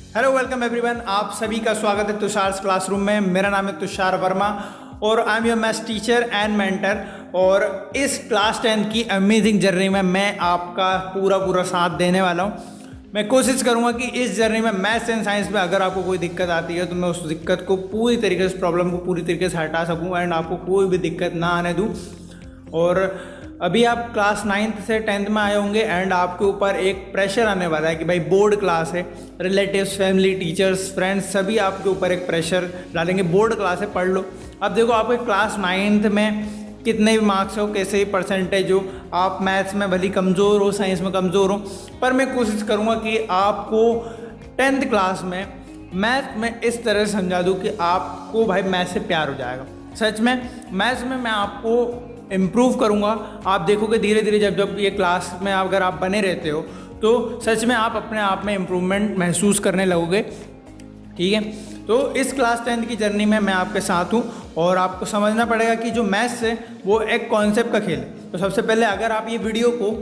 Hello welcome everyone, आप सभी का स्वागत है तुषार क्लासरूम में। मेरा नाम है तुषार वर्मा और I am your maths teacher and mentor. और इस क्लास 10 की अमेजिंग जर्नी में मैं आपका पूरा साथ देने वाला हूँ। मैं कोशिश करूँगा कि इस जर्नी में मैथ्स एंड साइंस में अगर आपको कोई दिक्कत आती है तो मैं उस दिक्कत को पूरी तरीके से, प्रॉब्लम को पूरी तरीके से हटा सकूँ एंड आपको कोई भी दिक्कत ना आने दूँ। और अभी आप क्लास 9th से 10th में आए होंगे एंड आपके ऊपर एक प्रेशर आने वाला है कि भाई बोर्ड क्लास है, रिलेटिव्स, फैमिली, टीचर्स, फ्रेंड्स सभी आपके ऊपर एक प्रेशर डालेंगे। बोर्ड क्लास है, पढ़ लो। अब देखो आपके क्लास 9th में कितने भी मार्क्स हो, कैसे ही परसेंटेज हो, आप मैथ्स में भली कमज़ोर हो, साइंस में कमज़ोर हो, पर मैं कोशिश करूँगा कि आपको 10th क्लास में मैथ में इस तरह से समझा दूँ कि आपको भाई मैथ से प्यार हो जाएगा। सच में मैथ्स में मैं आपको इम्प्रूव करूँगा। आप देखोगे धीरे धीरे जब ये क्लास में अगर आप बने रहते हो तो सच में आप अपने आप में इम्प्रूवमेंट महसूस करने लगोगे। ठीक है, तो इस क्लास 10th की जर्नी में मैं आपके साथ हूँ और आपको समझना पड़ेगा कि जो मैथ्स है वो एक कॉन्सेप्ट का खेल है। तो सबसे पहले अगर आप ये वीडियो को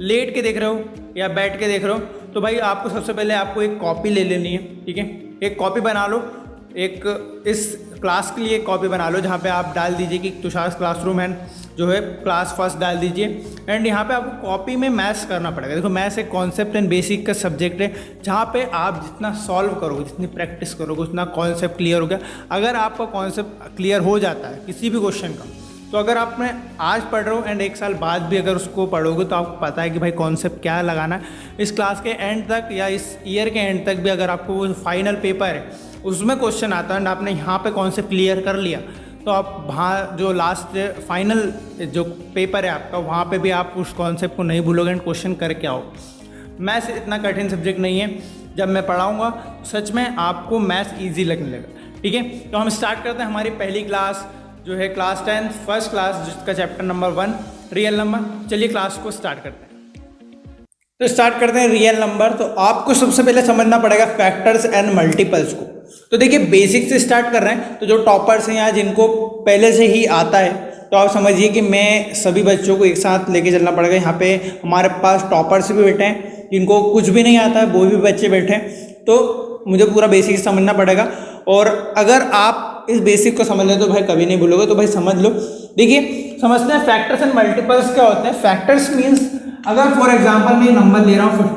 लेट के देख रहे हो या बैठ के देख रहे हो तो भाई आपको सबसे पहले आपको एक कॉपी ले लेनी है। ठीक है, एक कॉपी बना लो, एक इस क्लास के लिए एक कॉपी बना लो जहाँ पे आप डाल दीजिए कि तुषार क्लासरूम है जो है क्लास फर्स्ट डाल दीजिए। एंड यहाँ पे आपको कॉपी में मैथ्स करना पड़ेगा। देखो मैथ्स एक कॉन्सेप्ट एंड बेसिक का सब्जेक्ट है जहाँ पे आप जितना सॉल्व करोगे, जितनी प्रैक्टिस करोगे, उतना कॉन्सेप्ट क्लियर हो गया। अगर आपका कॉन्सेप्ट क्लियर हो जाता है किसी भी क्वेश्चन का, तो अगर आपने आज पढ़ रहे हो एंड एक साल बाद भी अगर उसको पढ़ोगे तो आपको पता है कि भाई कॉन्सेप्ट क्या लगाना है। इस क्लास के एंड तक या इस ईयर के एंड तक भी अगर आपको वो फाइनल पेपर है उसमें क्वेश्चन आता है एंड आपने यहाँ पे कॉन्सेप्ट क्लियर कर लिया तो आप वहाँ जो लास्ट फाइनल जो पेपर है आपका वहाँ पे भी आप उस कॉन्सेप्ट को नहीं भूलोगे एंड क्वेश्चन करके आओ। मैथ्स इतना कठिन सब्जेक्ट नहीं है, जब मैं पढ़ाऊँगा सच में आपको मैथ्स ईजी लगने लगेगा। ठीक है, तो हम स्टार्ट करते हैं हमारी पहली क्लास जो है क्लास 10 फर्स्ट क्लास, जिसका चैप्टर नंबर 1 रियल नंबर। चलिए क्लास को स्टार्ट करते हैं। तो स्टार्ट करते हैं रियल नंबर। तो आपको सबसे पहले समझना पड़ेगा फैक्टर्स एंड मल्टीपल्स को। तो देखिए बेसिक से स्टार्ट कर रहे हैं, तो जो टॉपर्स हैं यहाँ जिनको पहले से ही आता है तो आप समझिए कि मैं सभी बच्चों को एक साथ लेके चलना पड़ेगा। यहाँ पे हमारे पास टॉपर्स भी बैठे हैं, जिनको कुछ भी नहीं आता है वो भी बच्चे बैठे हैं, तो मुझे पूरा बेसिक समझना पड़ेगा। और अगर आप इस बेसिक को समझ लें तो भाई कभी नहीं भूलोगे, तो भाई समझ लो। देखिए समझते हैं फैक्टर्स एंड मल्टीपल्स क्या होते हैं। फैक्टर्स मीन्स अगर फॉर एग्जाम्पल मैं नंबर ले रहा हूँ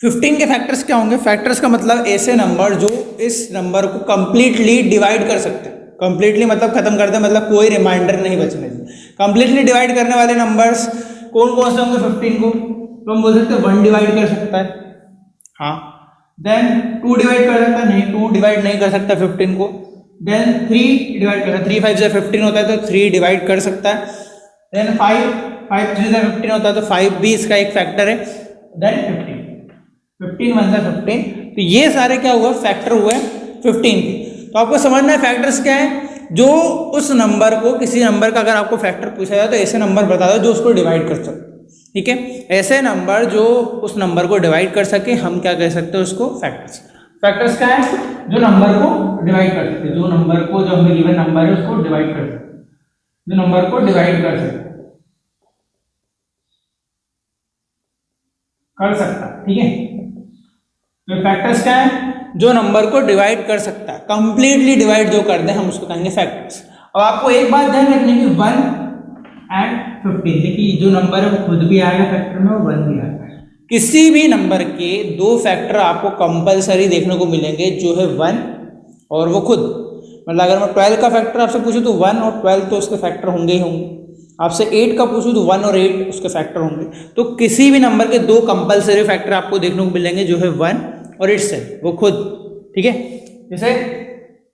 15 के फैक्टर्स क्या होंगे। फैक्टर्स का मतलब ऐसे नंबर जो इस नंबर को कंप्लीटली डिवाइड कर सकते हैं। कंप्लीटली मतलब खत्म कर दे, मतलब कोई रिमाइंडर नहीं बचने चाहिए। कंप्लीटली डिवाइड करने वाले नंबर्स कौन कौन से होंगे 15 को? तो हम बोल सकते हैं 1 डिवाइड कर सकता है, हाँ। देन 2 डिवाइड कर सकता है, नहीं 2 डिवाइड नहीं कर सकता 15 को। देन 3 डिवाइड कर सकता है, 3 5 से 15 होता है तो 3 डिवाइड कर सकता है। देन 5 3 से 15 होता है तो 5 भी इसका एक फैक्टर है। देन 15 1 से 15, तो ये सारे क्या हुआ फैक्टर हुए 15 के। तो आपको समझना है फैक्टर्स क्या है। जो उस नंबर को, किसी नंबर का अगर आपको फैक्टर पूछा जाए तो ऐसे नंबर बता दो जो उसको डिवाइड कर सके। ठीक है, ऐसे नंबर जो उस नंबर को डिवाइड कर सके हम क्या कह सकते हैं उसको फैक्टर्स। फैक्टर्स क्या है? जो नंबर को डिवाइड कर सकते, जो नंबर को, जो हमें गिवन नंबर है उसको डिवाइड कर सकते, जो नंबर को डिवाइड कर सकता। ठीक है, तो फैक्टर्स क्या है? जो नंबर को डिवाइड कर सकता है, कंप्लीटली डिवाइड जो कर दे हम उसको कहेंगे फैक्टर्स। अब आपको एक बात ध्यान रखनी है कि 1 एंड 15, देखिए जो नंबर है वो खुद भी आएगा फैक्टर में और 1 भी आएगा। किसी भी नंबर के 2 फैक्टर आपको कंपलसरी देखने को मिलेंगे, जो है 1 और वो खुद। मतलब अगर मैं 12 का फैक्टर आपसे पूछूं तो 1 और 12 तो उसके फैक्टर होंगे ही होंगे। आपसे 8 का पूछूं तो 1 और 8 उसके फैक्टर होंगे। तो किसी भी नंबर के 2 कंपलसरी फैक्टर आपको देखने को मिलेंगे, जो है 1 और इट्सेल्फ, वो खुद। ठीक है, जैसे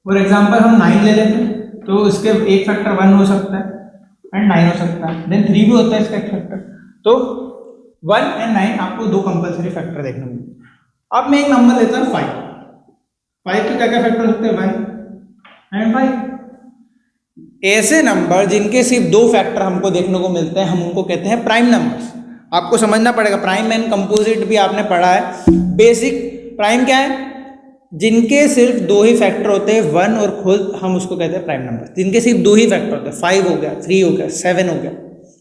फॉर एग्जांपल हम 9 ले लेते हैं तो इसके एक फैक्टर 1 हो सकता है एंड 9 हो सकता है। देन 3 भी होता है इसका एक फैक्टर। तो 1 एंड 9 आपको 2 कंपलसरी फैक्टर देखने को मिलेंगे। अब मैं एक नंबर लेता हूँ 5 के क्या क्या फैक्टर होते हैं? 1 एंड 5। ऐसे नंबर जिनके सिर्फ 2 फैक्टर हमको देखने को मिलते हैं हम उनको कहते हैं प्राइम नंबर्स। आपको समझना पड़ेगा, प्राइम एंड कंपोजिट भी आपने पढ़ा है। बेसिक प्राइम क्या है? जिनके सिर्फ 2 ही फैक्टर होते हैं, 1 और खुद, हम उसको कहते हैं प्राइम नंबर। जिनके सिर्फ 2 ही फैक्टर होते हैं, 5 हो गया, 3 हो गया, 7 हो गया,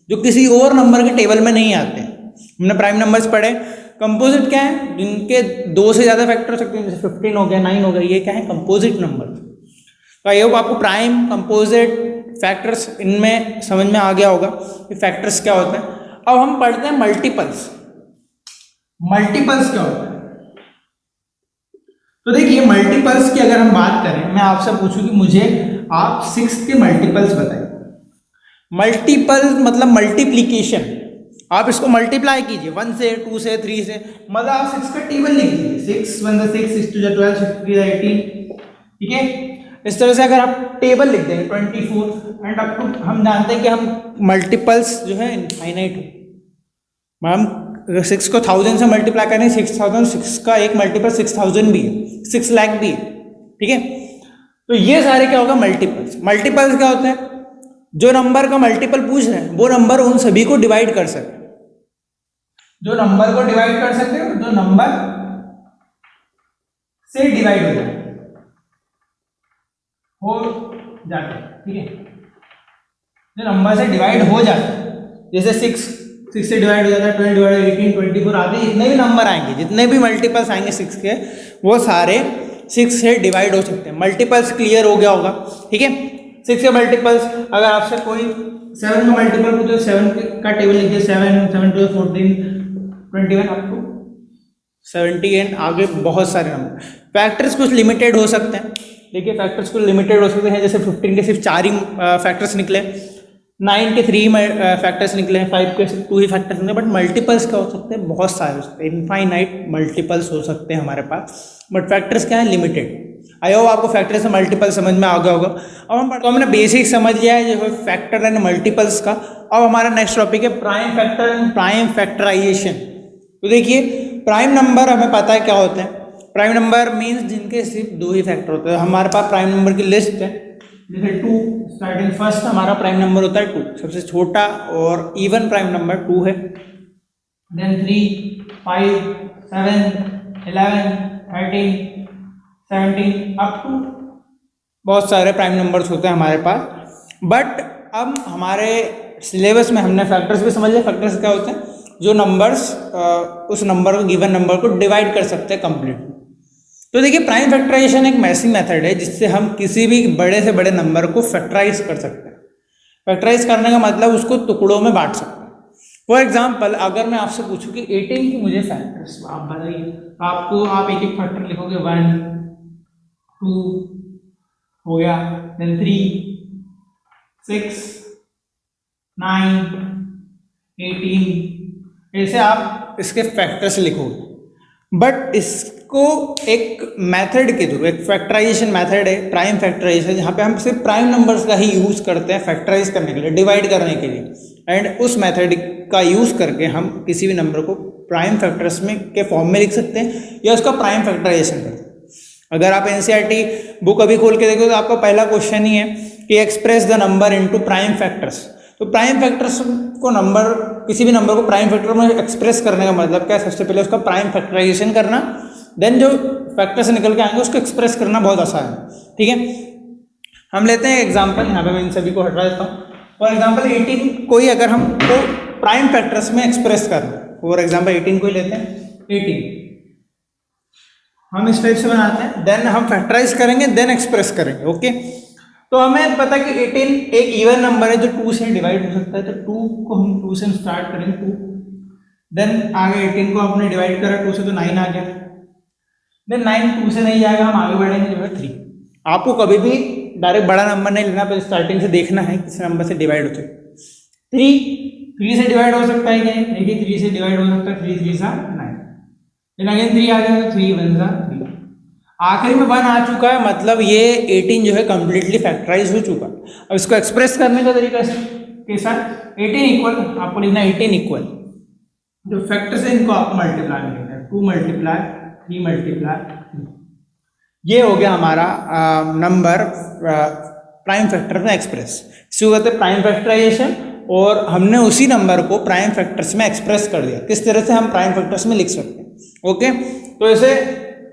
जो किसी और नंबर के टेबल में नहीं आते हैं। हमने प्राइम नंबर्स पढ़े कंपोजिट क्या है, जिनके 2 से ज़्यादा फैक्टर हो सकते हैं, जैसे 15 हो गया, 9 हो गया, ये क्या है कंपोजिट नंबर। तो आई होप आपको प्राइम, कंपोजिट, फैक्टर्स इनमें समझ में आ गया होगा कि फैक्टर्स क्या होते हैं। अब हम पढ़ते हैं मल्टीपल्स। मल्टीपल्स क्या होता है? तो देखिए मल्टीपल्स की अगर हम बात करें, मैं आपसे पूछूं कि मुझे आप 6 के मल्टीपल्स बताइए। मल्टीपल मतलब मल्टीप्लीकेशन, आप इसको मल्टीप्लाई कीजिए 1 से, 2 से, 3 से, मतलब आप 6 का टेबल लिख दीजिए। 6 1 6, 6 2 12, 6 3 18, ठीक है। इस तरह से अगर आप टेबल लिख देंगे 24 एंड अप टू, हम जानते हैं कि हम मल्टीपल्स जो है इनफाइनाइट है। हम 6 को 1000 से मल्टीप्लाई करें, 6000, 6 का एक मल्टीपल 6000 भी है, 6 लाख भी है, ठीक है। तो ये सारे क्या होगा मल्टीपल्स। मल्टीपल्स क्या होते हैं? जो नंबर का मल्टीपल पूछ रहे हैं वो नंबर उन सभी को डिवाइड कर सके, जो नंबर को डिवाइड कर सकते हो, जो नंबर से डिवाइड हो जाए, हो जाते, ठीक है, जो नंबर से डिवाइड हो जाते, जैसे 6 से डिवाइड हो जाता है, 12 डिवाइड 18, 24 आदि जितने भी नंबर आएंगे, जितने भी मल्टीपल्स आएंगे 6 के, वो सारे 6 से डिवाइड हो सकते हैं। मल्टीपल्स क्लियर हो गया होगा, ठीक है। 6 के मल्टीपल्स, अगर आपसे कोई 7 का मल्टीपल पूछे, 7 का टेबल लिखिए, 7 7 2 14 21 अप टू 70 एंड आगे बहुत सारे नंबर। फैक्टर्स कुछ लिमिटेड हो सकते हैं, देखिए फैक्टर्स कुछ लिमिटेड हो सकते हैं, जैसे 15 के सिर्फ 4 ही फैक्टर्स निकले, 9 के 3 फैक्टर्स निकले, 5 के सिर्फ 2 ही फैक्टर्स निकले। बट मल्टीपल्स क्या हो सकते हैं? बहुत सारे हो सकते हैं, इनफाइनाइट मल्टीपल्स हो सकते हैं हमारे पास, बट फैक्टर्स क्या है? लिमिटेड। आई होप आपको फैक्टर से मल्टीपल समझ में आ गया होगा। अब हम तो हमने बेसिक समझ लिया है जो फैक्टर एंड मल्टीपल्स का। अब हमारा नेक्स्ट टॉपिक है prime factor and prime factorisation. तो देखिए प्राइम नंबर हमें पता है क्या होते हैं। प्राइम नंबर मीन्स जिनके सिर्फ 2 ही फैक्टर होते हैं। हमारे पास प्राइम नंबर की लिस्ट है, जैसे 2 स्टार्टिंग फर्स्ट हमारा प्राइम नंबर होता है 2, सबसे छोटा और इवन प्राइम नंबर 2 है। देन 3 5 7 11 13 17 अप टू बहुत सारे प्राइम नंबर्स होते हैं हमारे पास। बट अब हमारे सिलेबस में हमने फैक्टर्स भी समझ लिया। फैक्टर्स क्या होते हैं? जो नंबर्स उस नंबर को, गिवन नंबर को डिवाइड कर सकते हैं कंप्लीट। तो देखिए प्राइम फैक्टराइजेशन एक ऐसी मेथड है जिससे हम किसी भी बड़े से बड़े नंबर को फैक्टराइज कर सकते हैं। फैक्टराइज करने का मतलब उसको टुकड़ों में बांट सकते हैं। फॉर एग्जाम्पल अगर मैं आपसे पूछूं कि 18 की मुझे फैक्टर्स आप बताइए, आपको आप एक एक फैक्टर लिखोगे, 1 2 हो गया, देन 3 6 9 18, ऐसे आप इसके फैक्टर्स लिखोगे। बट इसको एक मेथड के थ्रू, एक फैक्टराइजेशन मेथड है प्राइम फैक्टराइजेशन, जहाँ पे हम सिर्फ प्राइम नंबर्स का ही यूज़ करते हैं फैक्टराइज करने के लिए, डिवाइड करने के लिए। एंड उस मेथड का यूज़ करके हम किसी भी नंबर को प्राइम फैक्टर्स में के फॉर्म में लिख सकते हैं या उसका प्राइम फैक्टराइजेशन करते हैं। अगर आप एनसीईआरटी बुक अभी खोल के देखो तो आपका पहला क्वेश्चन ही है कि express the number into prime factors. तो प्राइम फैक्टर्स को नंबर, किसी भी नंबर को प्राइम फैक्टर में एक्सप्रेस करने का मतलब क्या है? सबसे पहले उसका प्राइम फैक्टराइजेशन करना, देन जो फैक्टर से निकल के आएंगे उसको एक्सप्रेस करना बहुत आसान है, ठीक है। हम लेते हैं एग्जांपल, यहाँ पे मैं इन सभी को हटा देता हूँ। फॉर एग्जांपल 18 कोई अगर हमको प्राइम फैक्टर्स में एक्सप्रेस करना, फॉर एग्जांपल 18 को ही लेते हैं, 18 हम इस टाइप से बनाते हैं, देन हम फैक्टराइज करेंगे, देन एक्सप्रेस करेंगे, ओके। तो हमें पता है कि 18 एक इवन नंबर है जो 2 से डिवाइड हो सकता है। तो 2 को हम 2 से स्टार्ट करेंगे, 2, देन आगे 18 को हमने डिवाइड करा 2 से तो 9 आ गया, देन 9 2 से नहीं जाएगा, हम आगे बढ़ेंगे जो है 3। आपको कभी भी डायरेक्ट बड़ा नंबर नहीं लेना, पर स्टार्टिंग से देखना है किस नंबर से डिवाइड होते हैं। 3 से डिवाइड हो सकता है क्या? देखिए 3 से डिवाइड हो सकता है, 3 3 सा 9, देन अगेन 3 आ गया, 3 1 सा 3, आखिर में 1 आ चुका है, मतलब ये 18 जो है कंप्लीटली फैक्टराइज हो चुका। अब इसको एक्सप्रेस करने का तरीका के साथ 18 इक्वल, आपको लिखना है 18 इक्वल, जो फैक्टर्स है इनको आपको मल्टीप्लाई में लिखना है, 2 मल्टीप्लाई 3 मल्टीप्लाई 3। ये हो गया हमारा नंबर प्राइम फैक्टर में एक्सप्रेस। इसी को कहते हैं प्राइम फैक्टराइजेशन, और हमने उसी नंबर को प्राइम फैक्टर्स में एक्सप्रेस कर दिया। किस तरह से हम प्राइम फैक्टर्स में लिख सकते हैं, ओके। तो ऐसे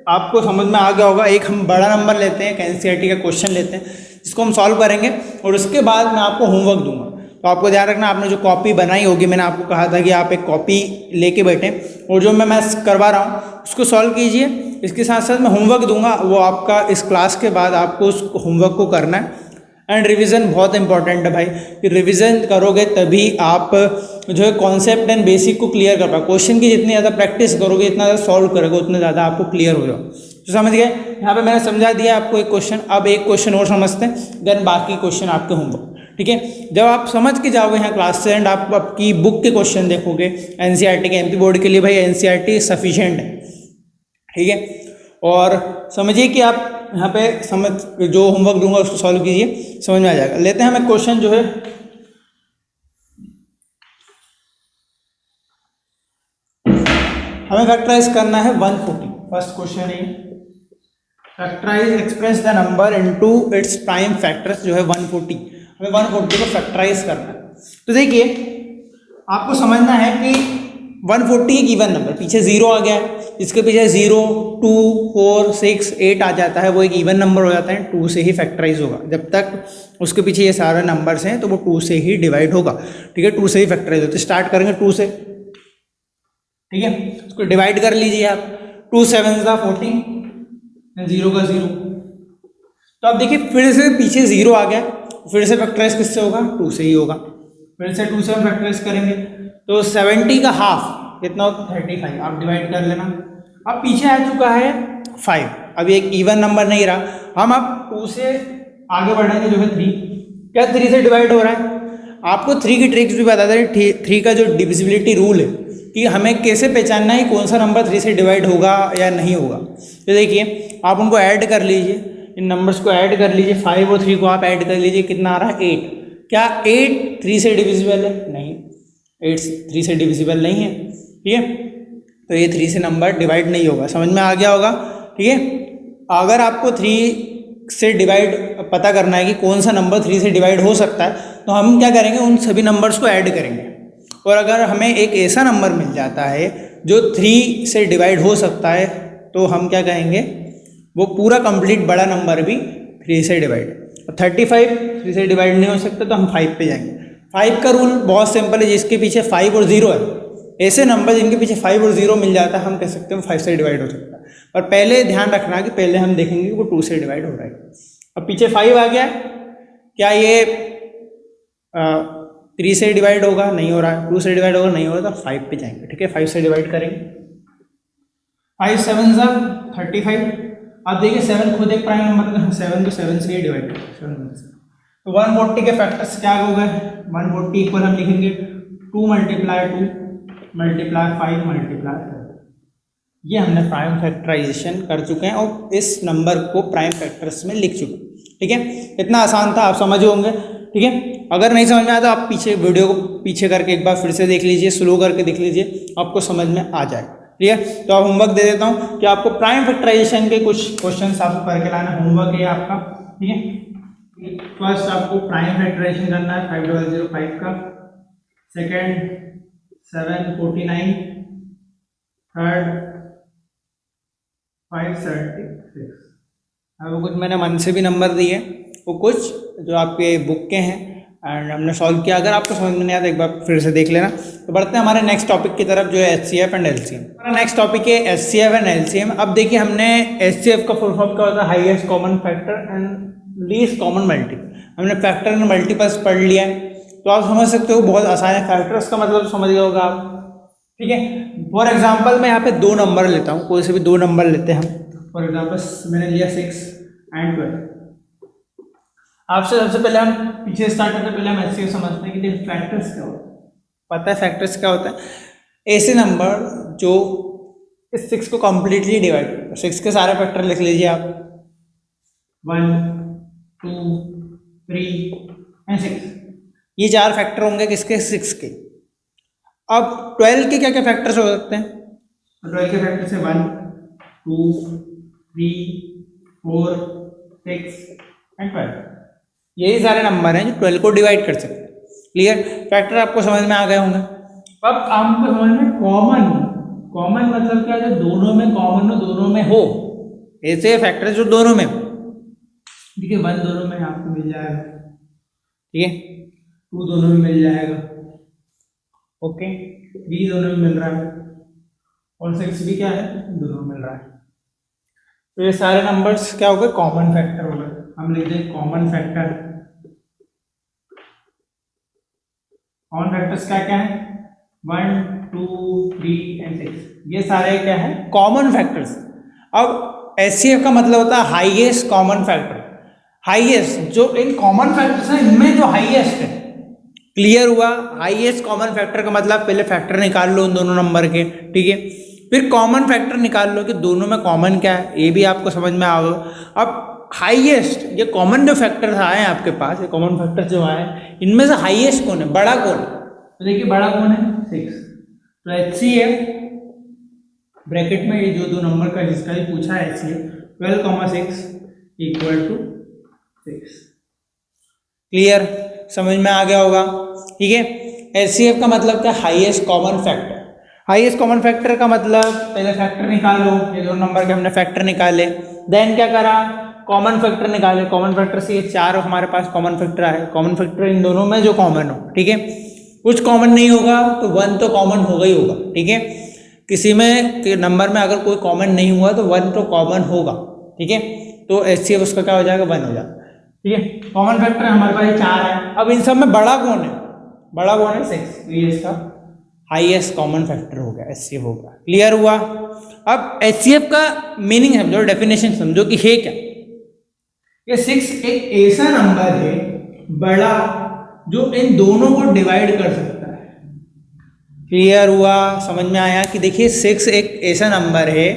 आपको समझ में आ गया होगा। एक हम बड़ा नंबर लेते हैं, एनसीईआरटी का क्वेश्चन लेते हैं जिसको हम सॉल्व करेंगे, और उसके बाद मैं आपको होमवर्क दूंगा। तो आपको ध्यान रखना, आपने जो कॉपी बनाई होगी, मैंने आपको कहा था कि आप एक कॉपी लेके बैठे और जो मैं करवा रहा हूँ उसको सॉल्व कीजिए। इसके साथ साथ मैं होमवर्क दूंगा, वो आपका इस क्लास के बाद आपको उस होमवर्क को करना है। एंड रिवीजन बहुत इंपॉर्टेंट है भाई, कि रिवीजन करोगे तभी आप जो है कॉन्सेप्ट एंड बेसिक को क्लियर कर पाओ। क्वेश्चन की जितनी ज़्यादा प्रैक्टिस करोगे, इतना ज़्यादा सॉल्व करोगे, उतना ज़्यादा आपको क्लियर हो जाओ। तो समझ गए, यहाँ पे मैंने समझा दिया आपको एक क्वेश्चन। अब एक क्वेश्चन और समझते हैं, देन बाकी क्वेश्चन आपके होमवर्क। ठीक है, जब आप समझ के जाओगे यहाँ क्लास से एंड आप आपकी बुक के क्वेश्चन देखोगे एनसीईआरटी के, एमपी बोर्ड के लिए भाई एनसीईआरटी सफिशिएंट है। ठीक है, और समझिए कि आप यहाँ पे समझ, जो होमवर्क दूंगा उसको सॉल्व कीजिए, समझ में आ जाएगा। लेते हैं हम एक क्वेश्चन जो है, हमें फैक्टराइज करना है 140। फर्स्ट क्वेश्चन है factorise express the number into its prime factors, जो है 140। हमें 140 को फैक्टराइज करना है। तो देखिए, आपको समझना है कि 140 एक इवन नंबर, पीछे 0 आ गया है, इसके पीछे 0, 2, 4, 6, 8 आ जाता है, वो एक इवन नंबर हो जाता है, 2 से ही फैक्टराइज होगा। जब तक उसके पीछे ये सारे नंबर्स हैं तो वो 2 से ही डिवाइड होगा। ठीक है, 2 से ही फैक्टराइज होता है। स्टार्ट करेंगे 2 से। ठीक है, उसको डिवाइड कर लीजिए आप, 2 7 14, 0 का 0। तो अब देखिए फिर से पीछे 0 आ गया, फिर से फैक्टराइज किससे होगा, 2 से ही होगा। फिर से 2 से हम फैक्टराइज करेंगे तो 70 का हाफ कितना होता है, 35। आप डिवाइड कर लेना। अब पीछे आ चुका है 5, अभी एक इवन नंबर नहीं रहा। हम अब 2 से आगे बढ़ेंगे, जो है 3। क्या 3 से डिवाइड हो रहा है? आपको 3 की ट्रिक्स भी बता दें। 3 का जो डिविजिबिलिटी रूल है कि हमें कैसे पहचानना है कौन सा नंबर 3 से डिवाइड होगा या नहीं होगा। तो देखिए, आप उनको ऐड कर लीजिए, इन नंबर्स को ऐड कर लीजिए, 5 और 3 को आप ऐड कर लीजिए, कितना आ रहा है 8। क्या 8 3 से डिविजिबल है? नहीं, 8 3 से डिविजिबल नहीं है। ठीक है, तो ये 3 से नंबर डिवाइड नहीं होगा। समझ में आ गया होगा। ठीक है, अगर आपको 3 से डिवाइड पता करना है कि कौन सा नंबर 3 से डिवाइड हो सकता है, तो हम क्या करेंगे, उन सभी नंबर्स को ऐड करेंगे। और अगर हमें एक ऐसा नंबर मिल जाता है जो 3 से डिवाइड हो सकता है, तो हम क्या कहेंगे, वो पूरा कंप्लीट बड़ा नंबर भी 3 से डिवाइड। 35 3 से डिवाइड नहीं हो सकता, तो हम 5 पे जाएंगे। 5 का रूल बहुत सिंपल है, जिसके पीछे 5 और 0 है, ऐसे नंबर जिनके पीछे 5 और 0 मिल जाता है, हम कह सकते हैं 5 से डिवाइड हो सकता है। पर पहले ध्यान रखना कि पहले हम देखेंगे कि वो 2 से डिवाइड हो रहा है। अब पीछे 5 आ गया, क्या ये 3 से डिवाइड होगा? नहीं हो रहा है। 2 से डिवाइड होगा? नहीं होगा। तो 5 पे जाएंगे। ठीक है, 5 से डिवाइड करेंगे। 5 7 35। अब देखिए 7 खुद एक प्राइम नंबर है, 7 को 7 से ही डिवाइड करेंगे। तो 140 के फैक्टर्स क्या हो गए? 140 इक्वल हम लिखेंगे 2 मल्टीप्लाई 2 मल्टीप्लाई 5 मल्टीप्लाई 4। ये हमने प्राइम फैक्टराइजेशन कर चुके हैं और इस नंबर को प्राइम फैक्टर्स में लिख चुके हैं। ठीक है, इतना आसान था, आप समझ होंगे। ठीक है, अगर नहीं समझ में आया तो आप पीछे वीडियो को पीछे करके एक बार फिर से देख लीजिए, स्लो करके देख लीजिए, आपको समझ में आ जाएगा। ठीक है, तो आप होमवर्क दे देता हूँ कि आपको प्राइम फैक्टराइजेशन के कुछ क्वेश्चन आपको करके लाना। होमवर्क है आपका। ठीक है, फर्स्ट आपको प्राइम फैक्टराइजेशन करना है 5005 का, सेकेंड 749, थर्ड 576। अब कुछ मैंने मन से भी नंबर दिए, वो कुछ जो आपके बुक के हैं एंड हमने सॉल्व किया। अगर आपको समझ में नहीं आता एक बार फिर से देख लेना। तो बढ़ते हैं हमारे नेक्स्ट टॉपिक की तरफ, जो है HCF एंड LCM। हमारा नेक्स्ट टॉपिक है HCF एंड LCM। अब देखिए, हमने HCF का फुल फॉर्म क्या होता है, highest common factor and least common multiple. हमने फैक्टर एंड मल्टीपल्स पढ़ लिया है, तो आप समझ सकते हो, बहुत आसान है। फैक्टर्स का मतलब समझ गए होगा आप। ठीक है, फॉर एग्जाम्पल मैं यहाँ पे 2 नंबर लेता हूँ, कोई से भी 2 नंबर लेते हैं हम। फॉर एग्जाम्पल मैंने लिया 6 एंड 12। आपसे सबसे पहले हम पीछे स्टार्ट करते, पहले हम HCF समझते हैं कि फैक्टर्स क्या होता है। पता है फैक्टर्स क्या होता है? ऐसे नंबर जो इस 6 को कम्प्लीटली डिवाइड करते हैं। 6 के सारे फैक्टर लिख लीजिए आप, 1 2 3 एंड 6। ये 4 फैक्टर होंगे किसके? 6 के। अब 12 के क्या क्या फैक्टर्स हो सकते हैं? 12 के फैक्टर से 1 2 3 4 6 एंड 12। यही सारे नंबर हैं जो 12 को डिवाइड कर सकते हैं। क्लियर? फैक्टर आपको समझ में आ गए होंगे। अब आपको समझ में कॉमन मतलब क्या? जो दोनों में कॉमन हो, दोनों में हो, ऐसे फैक्टर जो दोनों में हो। ठीक है, 1 दोनों में आपको मिल जाएगा। ठीक है, 2 दोनों में मिल जाएगा, ओके, 3 दोनों में मिल रहा है और 6 भी क्या है, दोनों में मिल रहा है। तो ये सारे नंबर्स क्या हो गए, कॉमन फैक्टर हो गए। हम लिख दें कॉमन फैक्टर। कॉमन फैक्टर्स क्या क्या है, 1 2 3 एंड 6, ये सारे क्या है, कॉमन फैक्टर्स। अब एचसीएफ का मतलब होता है हाईएस्ट कॉमन फैक्टर। हाईएस्ट जो इन कॉमन फैक्टर्स है इनमें जो हाईएस्ट है, क्लियर हुआ। हाईएस्ट कॉमन फैक्टर का मतलब पहले फैक्टर निकाल लो उन दोनों नंबर के, ठीक है, फिर कॉमन फैक्टर निकाल लो कि दोनों में कॉमन क्या है, ये भी आपको समझ में आ गया। अब हाईएस्ट ये कॉमन जो फैक्टर्स आए हैं आपके पास, ये कॉमन फैक्टर्स जो आए इनमें से हाईएस्ट कौन है, बड़ा कौन है, तो देखिए बड़ा कौन है, 6। तो एचसीएफ ब्रैकेट में ये जो दो नंबर का जिसका भी पूछा है एचसीएफ 12,6 इक्वल टू 6। क्लियर, समझ में आ गया होगा, ठीक है। एचसीएफ का मतलब क्या, highest common factor. Highest common factor का मतलब पहले फैक्टर निकालो, ये दो नंबर के हमने फैक्टर निकाले, देन क्या करा, कॉमन फैक्टर निकाले। कॉमन फैक्टर से ये 4 हमारे पास कॉमन फैक्टर आए, कॉमन फैक्टर इन दोनों में जो कॉमन हो, ठीक है। कुछ कॉमन नहीं होगा तो 1 तो कॉमन होगा ही होगा, ठीक है। किसी में नंबर में अगर कोई कॉमन नहीं हुआ तो 1 तो कॉमन होगा, ठीक है। तो एचसीएफ उसका क्या हो जाएगा, 1 हो जाएगा, ठीक है। कॉमन फैक्टर हमारे पास 4 है। अब इन सब में बड़ा कौन है, बड़ा कौन है, 6, तो ये इसका हाईएस्ट कॉमन फैक्टर हो गया, एचसीएफ हो गया। क्लियर हुआ। अब एचसीएफ का मीनिंग समझो, डेफिनेशन समझो कि है क्या। ये 6 एक ऐसा नंबर है बड़ा जो इन दोनों को डिवाइड कर सकता है। क्लियर हुआ, समझ में आया कि देखिए 6 एक ऐसा नंबर है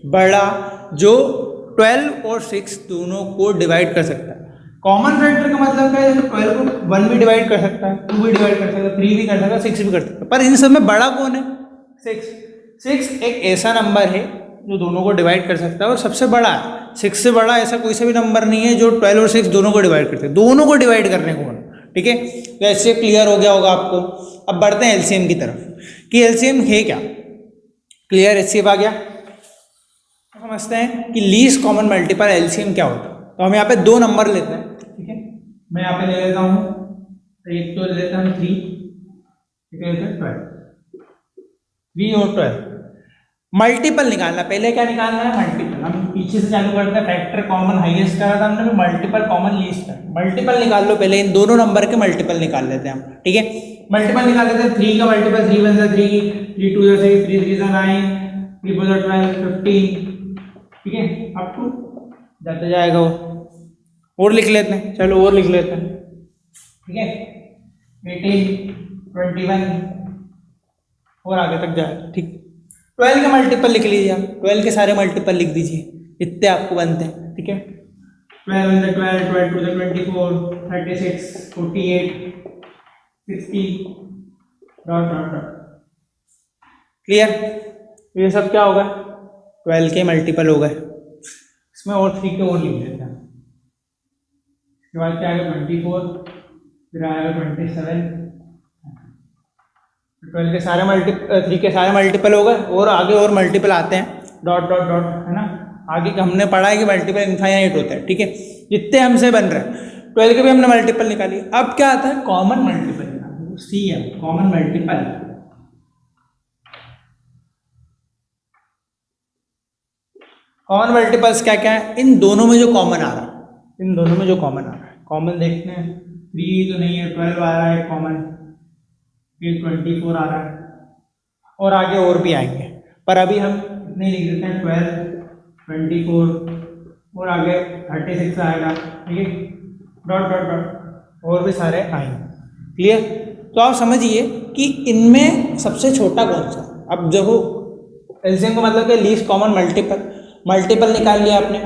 बड़ा जो 12 और 6 दोनों को डिवाइड कर सकता है। कॉमन फैक्टर का मतलब क्या है, 12 को 1 भी डिवाइड कर सकता है, 2 भी डिवाइड कर सकता है, 3 भी कर सकता है, 6 भी कर सकता है, पर इन सब में बड़ा कौन है, 6। 6 एक ऐसा नंबर है जो दोनों को डिवाइड कर सकता है और सबसे बड़ा है। 6 से बड़ा ऐसा कोई सा भी नंबर नहीं है जो 12 और 6 दोनों को डिवाइड करते हैं, दोनों को डिवाइड करने को, ठीक है। तो ऐसे क्लियर हो गया होगा आपको। अब बढ़ते हैं एलसीएम की तरफ कि एलसीएम है क्या। क्लियर, एलसीएम आ गया। समझते हैं कि लीस्ट कॉमन मल्टीपल एलसीएम क्या होता है। तो हम यहाँ पे 2 नंबर लेते हैं, ठीक है। मैं यहाँ पे ले लेता हूँ, एक तो ले लेता हूँ 3, ठीक है, 12, 3 और 12। मल्टीपल निकालना, पहले क्या निकालना है, मल्टीपल। हम पीछे से चालू करते हैं, फैक्टर कॉमन हाईएस्ट करा था हमने, मल्टीपल कॉमन लीस्ट है। मल्टीपल निकाल लो पहले, इन दोनों नंबर के मल्टीपल निकाल लेते हैं हम, ठीक है। मल्टीपल निकाल लेते हैं, 3 का मल्टीपल 3 1 3, 3 2 6, 3 3 9, 3 4 12 15, ठीक है। अप टू जाते जाएगा वो, और लिख लेते हैं, चलो और लिख लेते हैं, ठीक है। 18 21 और आगे तक जाए, ठीक। 12 के मल्टीपल लिख लीजिए आप, 12 के सारे मल्टीपल लिख दीजिए, इतने आपको बनते हैं, ठीक है। 12 1 12, 12 2 24, 36, 48, 60, डॉट डॉट डॉट। क्लियर, ये सब क्या होगा, 12 के मल्टीपल हो गए। इसमें और 3 के और लिख देते हैं। इसके बाद क्या आएगा, 24, फिर आएगा 27, 12 के सारे 3 के सारे मल्टीपल हो गए, और आगे और मल्टीपल आते हैं, डॉट डॉट डॉट, है ना। आगे हमने पढ़ा है कि मल्टीपल इनफाइनाइट होता है, ठीक है, जितने हमसे बन रहे हैं। 12 के भी हमने मल्टीपल निकाली। अब क्या आता है, कॉमन मल्टीपल, सी है कॉमन मल्टीपल। कॉमन मल्टीपल्स क्या क्या है, इन दोनों में जो कॉमन आ रहा है, इन दोनों में जो कॉमन आ रहा है, कॉमन देखते हैं। 3 तो नहीं है, 12 आ रहा है कॉमन, फिर 24 आ रहा है, और आगे और भी आएंगे, पर अभी हम इतने लिख देते हैं, 12 24 और आगे 36 आएगा, ठीक है, डॉट डॉट डॉट, और भी सारे आएंगे। क्लियर, तो आप समझिए कि इनमें सबसे छोटा कौन सा। अब देखो एलसीएम का मतलब है लीस्ट कॉमन मल्टीपल, मल्टीपल निकाल लिया आपने,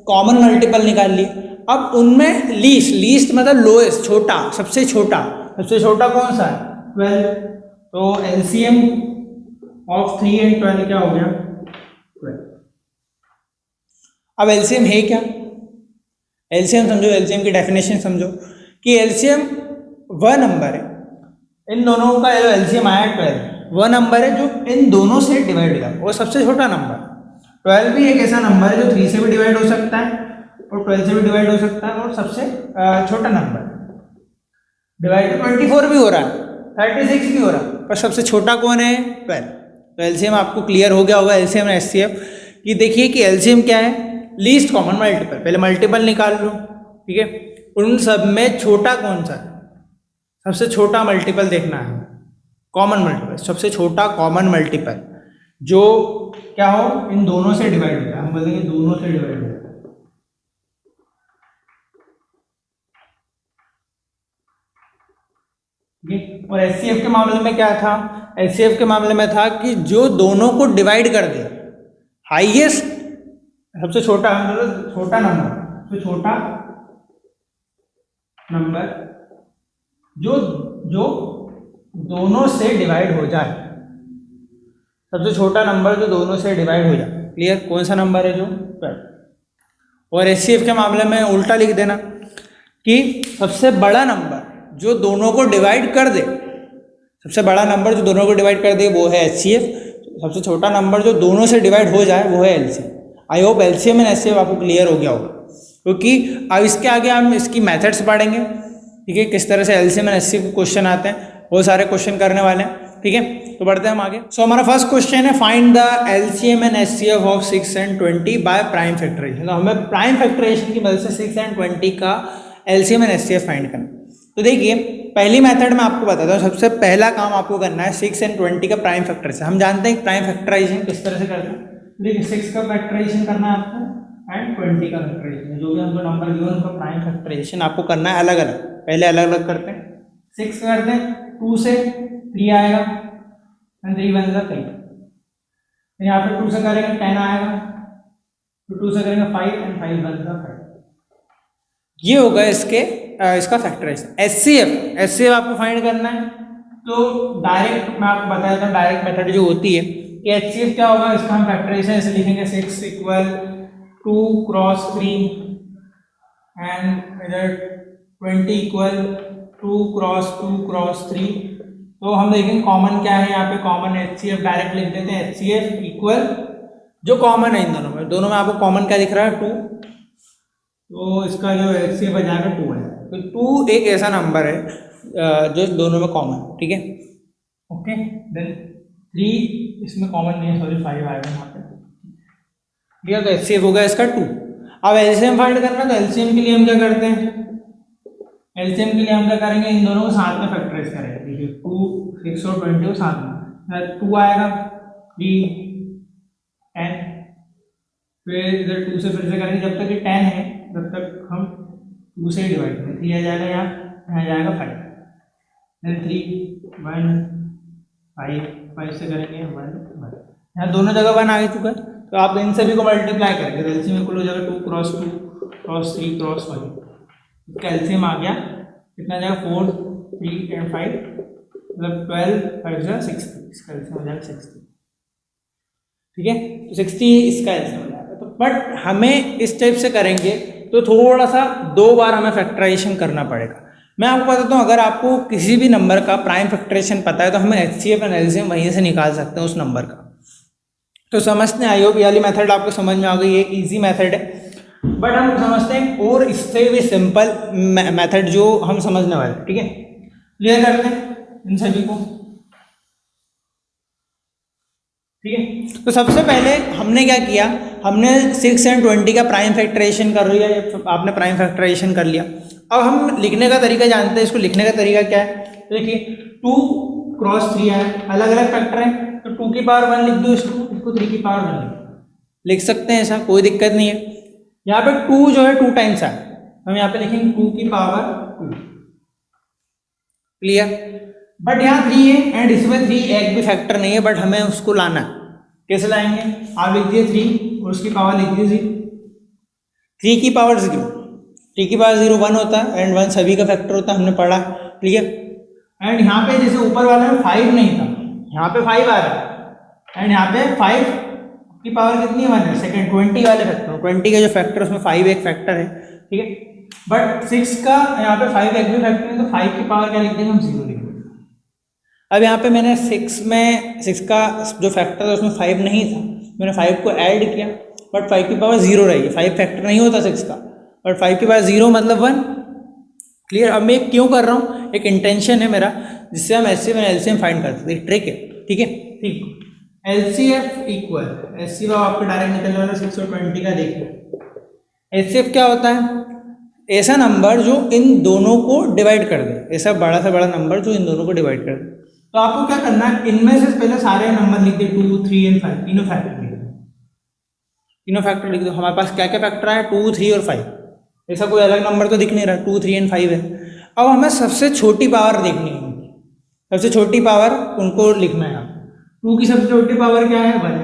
कॉमन मल्टीपल निकाल लिए। अब उनमें लीस्ट मतलब लोएस्ट, छोटा, सबसे छोटा कौन सा है, 12। तो एलसीएम ऑफ 3 एंड 12 क्या हो गया, 12। अब एलसीएम है क्या, एलसीएम समझो, एलसीएम की डेफिनेशन समझो कि एलसीएम वह नंबर है, इन दोनों का एलसीएम आया 12, वह नंबर है जो इन दोनों से डिवाइड होगा, वो सबसे छोटा नंबर। 12 भी एक ऐसा नंबर है जो 3 से भी डिवाइड हो सकता है और 12 से भी डिवाइड हो सकता है, और सबसे छोटा नंबर। डिवाइड 24 भी हो रहा है, 36 भी हो रहा है, पर सबसे छोटा कौन है? 12। तो एलसीएम आपको क्लियर हो गया होगा एलसीएम और एचसीएफ कि देखिए कि एलसीएम क्या है? Least common multiple. पहले मल्टीपल निकाल लो, ठीक है। उन सब में छोटा कौन सा है? सबसे छोटा मल्टीपल देखना है, कॉमन मल्टीपल, सबसे छोटा कॉमन मल्टीपल जो क्या हो? इन दोनों से डिवाइड होता है। हम बोलेंगे दोनों से डिवाइड होता है, ठीक है। और एचसीएफ के मामले में क्या था? एचसीएफ के मामले में था कि जो दोनों को डिवाइड कर दे, हाईएस्ट, सबसे छोटा, मतलब छोटा नंबर, सबसे छोटा नंबर जो जो दोनों से डिवाइड हो जाए, सबसे छोटा नंबर जो दोनों से डिवाइड हो जाए। क्लियर? कौन सा नंबर है? जो 12। और एचसीएफ के मामले में उल्टा लिख देना कि सबसे बड़ा नंबर जो दोनों को डिवाइड कर दे, सबसे बड़ा नंबर जो दोनों को डिवाइड कर दे वो है एचसीएफ, सबसे छोटा नंबर जो दोनों से डिवाइड हो जाए वो है LCM. I hope LCM and HCF आपको क्लियर हो गया होगा, क्योंकि अब इसके आगे हम इसकी मेथड्स पढ़ेंगे, ठीक है, किस तरह से एलसीएम एंड एचसीएफ के क्वेश्चन आते हैं, वो सारे क्वेश्चन करने वाले हैं, ठीक है। तो बढ़ते हैं हम आगे। सो हमारा फर्स्ट क्वेश्चन है find the LCM and HCF of 6 and 20 by prime factorisation. तो हमें प्राइम फैक्टराइजेशन की मदद से 6 and 20 का एलसीएम एंड एचसीएफ फाइंड करना। तो देखिए पहली मेथड में आपको बताता हूँ, सबसे पहला काम आपको करना है 6 and 20 का प्राइम फैक्टराइजेशन। हम जानते हैं प्राइम फैक्टराइजेशन किस तरह से करते हैं। देखिए 6 का फैक्टराइजेशन करना है आपको एंड 20 का फैक्टराइजेशन, जो भी हमको नंबर दिया उनका प्राइम फैक्टराइजेशन आपको करना है अलग अलग। पहले अलग अलग करते हैं। 6 करते हैं, 2 से 3 आएगा एंड 3 वन जा 3। यहाँ पे 2 से करेंगे 10 आएगा, तो 2 से करेंगे 5 एंड 5 वन जा 5। ये होगा इसका फैक्टराइजेशन। एचसीएफ आपको फाइंड करना है, तो डायरेक्ट मैं आपको बता देता हूँ डायरेक्ट मेथड जो होती है कि एचसीएफ क्या होगा, इसका हम फैक्टराइजेशन ऐसे लिखेंगे 6 इक्वल 2 क्रॉस 3 एंड इधर 20 इक्वल 2 क्रॉस 2 क्रॉस 3। तो हम देखेंगे कॉमन क्या है, यहाँ पे कॉमन एचसीएफ डायरेक्ट लिख देते हैं। एचसीएफ इक्वल जो कॉमन है इन दोनों में आपको कॉमन क्या दिख रहा है? 2। तो इसका जो एचसीएफ आ जाएगा 2 है। तो 2 एक ऐसा नंबर है जो दोनों में कॉमन, ठीक है, ओके। देन 3 इसमें कॉमन नहीं है, सॉरी 5 आएगा यहाँ पे, ठीक है। तो एचसीएफ होगा इसका 2। अब एलसीएम फाइंड करना, तो एलसीएम के लिए हम क्या करते हैं? एलसीएम के लिए हम क्या करेंगे? इन दोनों को साथ में फैक्टराइज करेंगे। देखिए 2 6 और 20 को साथ में, 2 आएगा 3 10, फिर इधर 2 से फिर से करेंगे जब तक ये 10 है तब तक हम 2 से डिवाइड करें। 3 आ जाएगा यहाँ जाएगा 5, देन 3 1 5 से करेंगे 1 1। यहाँ दोनों जगह 1 आ चुका है, तो आप इन सभी को मल्टीप्लाई करेंगे। तो एलसीएम इक्वल हो जाएगा 2 क्रॉस 2 क्रॉस 3 क्रॉस 5। इसका एलसीएम आ गया कितना जाएगा? 4 3 एंड 5, मतलब 12 5 जा 60। इसका एलसीएम हो जाएगा 60, ठीक है। तो 60 इसका एलसीएम हो जाएगा। तो बट हमें इस टाइप से करेंगे तो थोड़ा सा 2 बार हमें फैक्टराइजेशन करना पड़ेगा। मैं आपको बताता हूँ, अगर आपको किसी भी नंबर का प्राइम फैक्टराइजेशन पता है तो हमें एचसीएफ एंड एलसीएम वहीं से निकाल सकते हैं उस नंबर का। तो समझते हैं, आई होप ये वाली मेथड आपको समझ में आ गई। ये इजी मेथड है, बट हम समझते हैं और इससे भी सिंपल मेथड जो हम समझने वाले, ठीक है। क्लियर करते हैं इन सभी को, ठीक है। तो सबसे पहले हमने क्या किया, हमने 6 and 20 का प्राइम फैक्टराइजेशन कर लिया। आपने प्राइम फैक्टराइजेशन कर लिया। अब हम लिखने का तरीका जानते हैं। इसको लिखने का तरीका क्या है? तो देखिए 2 क्रॉस 3 है, अलग अलग फैक्टर है, तो 2 की पावर 1 लिख दो, इसको 3 की पावर 1 लिख सकते हैं, ऐसा कोई दिक्कत नहीं है। यहाँ पे 2 जो है 2 टाइम्स है, हम यहाँ पे लिखेंगे 2 की पावर 2। क्लियर? बट यहाँ 3 है एंड इसमें 3 एक भी फैक्टर नहीं है, बट हमें उसको लाना है। कैसे लाएंगे? आप लिख दिए 3 और उसकी पावर लिख दीजिए 3 की पावर 0। 3 की पावर 0 1 होता है एंड 1 सभी का फैक्टर होता है, हमने पढ़ा, क्लियर। एंड यहाँ पे जैसे ऊपर वाले में 5 नहीं था, यहाँ पे 5 आ रहा है एंड यहाँ पे 5 की पावर कितनी है? 1 है। सेकेंड 20 वाले फैक्टर, 20 का जो फैक्टर उसमें 5 एक फैक्टर है, ठीक है। बट 6 का यहाँ पे 5 एक भी फैक्टर है, तो 5 की पावर क्या लिख देंगे? हम 0 लिख देंगे। अब यहाँ पे मैंने 6 का जो फैक्टर था उसमें 5 नहीं था, मैंने 5 को ऐड किया, बट 5 की पावर 0 रहेगी। 5 फैक्टर नहीं होता 6 का, बट 5 की पावर 0 मतलब 1, क्लियर। अब मैं क्यों कर रहा हूँ, एक इंटेंशन है मेरा जिससे हम एचसीएफ एंड एलसीएम फाइंड कर सकते हैं, ट्रिक है, ठीक है। ठीक, एलसीएफ इक्वल, एचसीएफ आपके डायरेक्ट निकलने वाला 620 का देखिए। एचसीएफ क्या होता है, ऐसा नंबर जो इन दोनों को डिवाइड कर दे, ऐसा बड़ा से बड़ा नंबर जो इन दोनों को डिवाइड कर दे। तो आपको क्या करना है, इनमें से पहले सारे नंबर लिख दे, 2, 3 एंड 5, तीनों फैक्टर लिख दो, तीनों फैक्टर लिख दो। हमारे पास क्या क्या फैक्टर है, 2, 3 और 5, ऐसा कोई अलग नंबर तो दिख नहीं रहा, 2, 3 एंड 5 है। अब हमें सबसे छोटी पावर देखनी है, सबसे छोटी पावर उनको लिखना है। 2 की सबसे छोटी पावर क्या है, 1।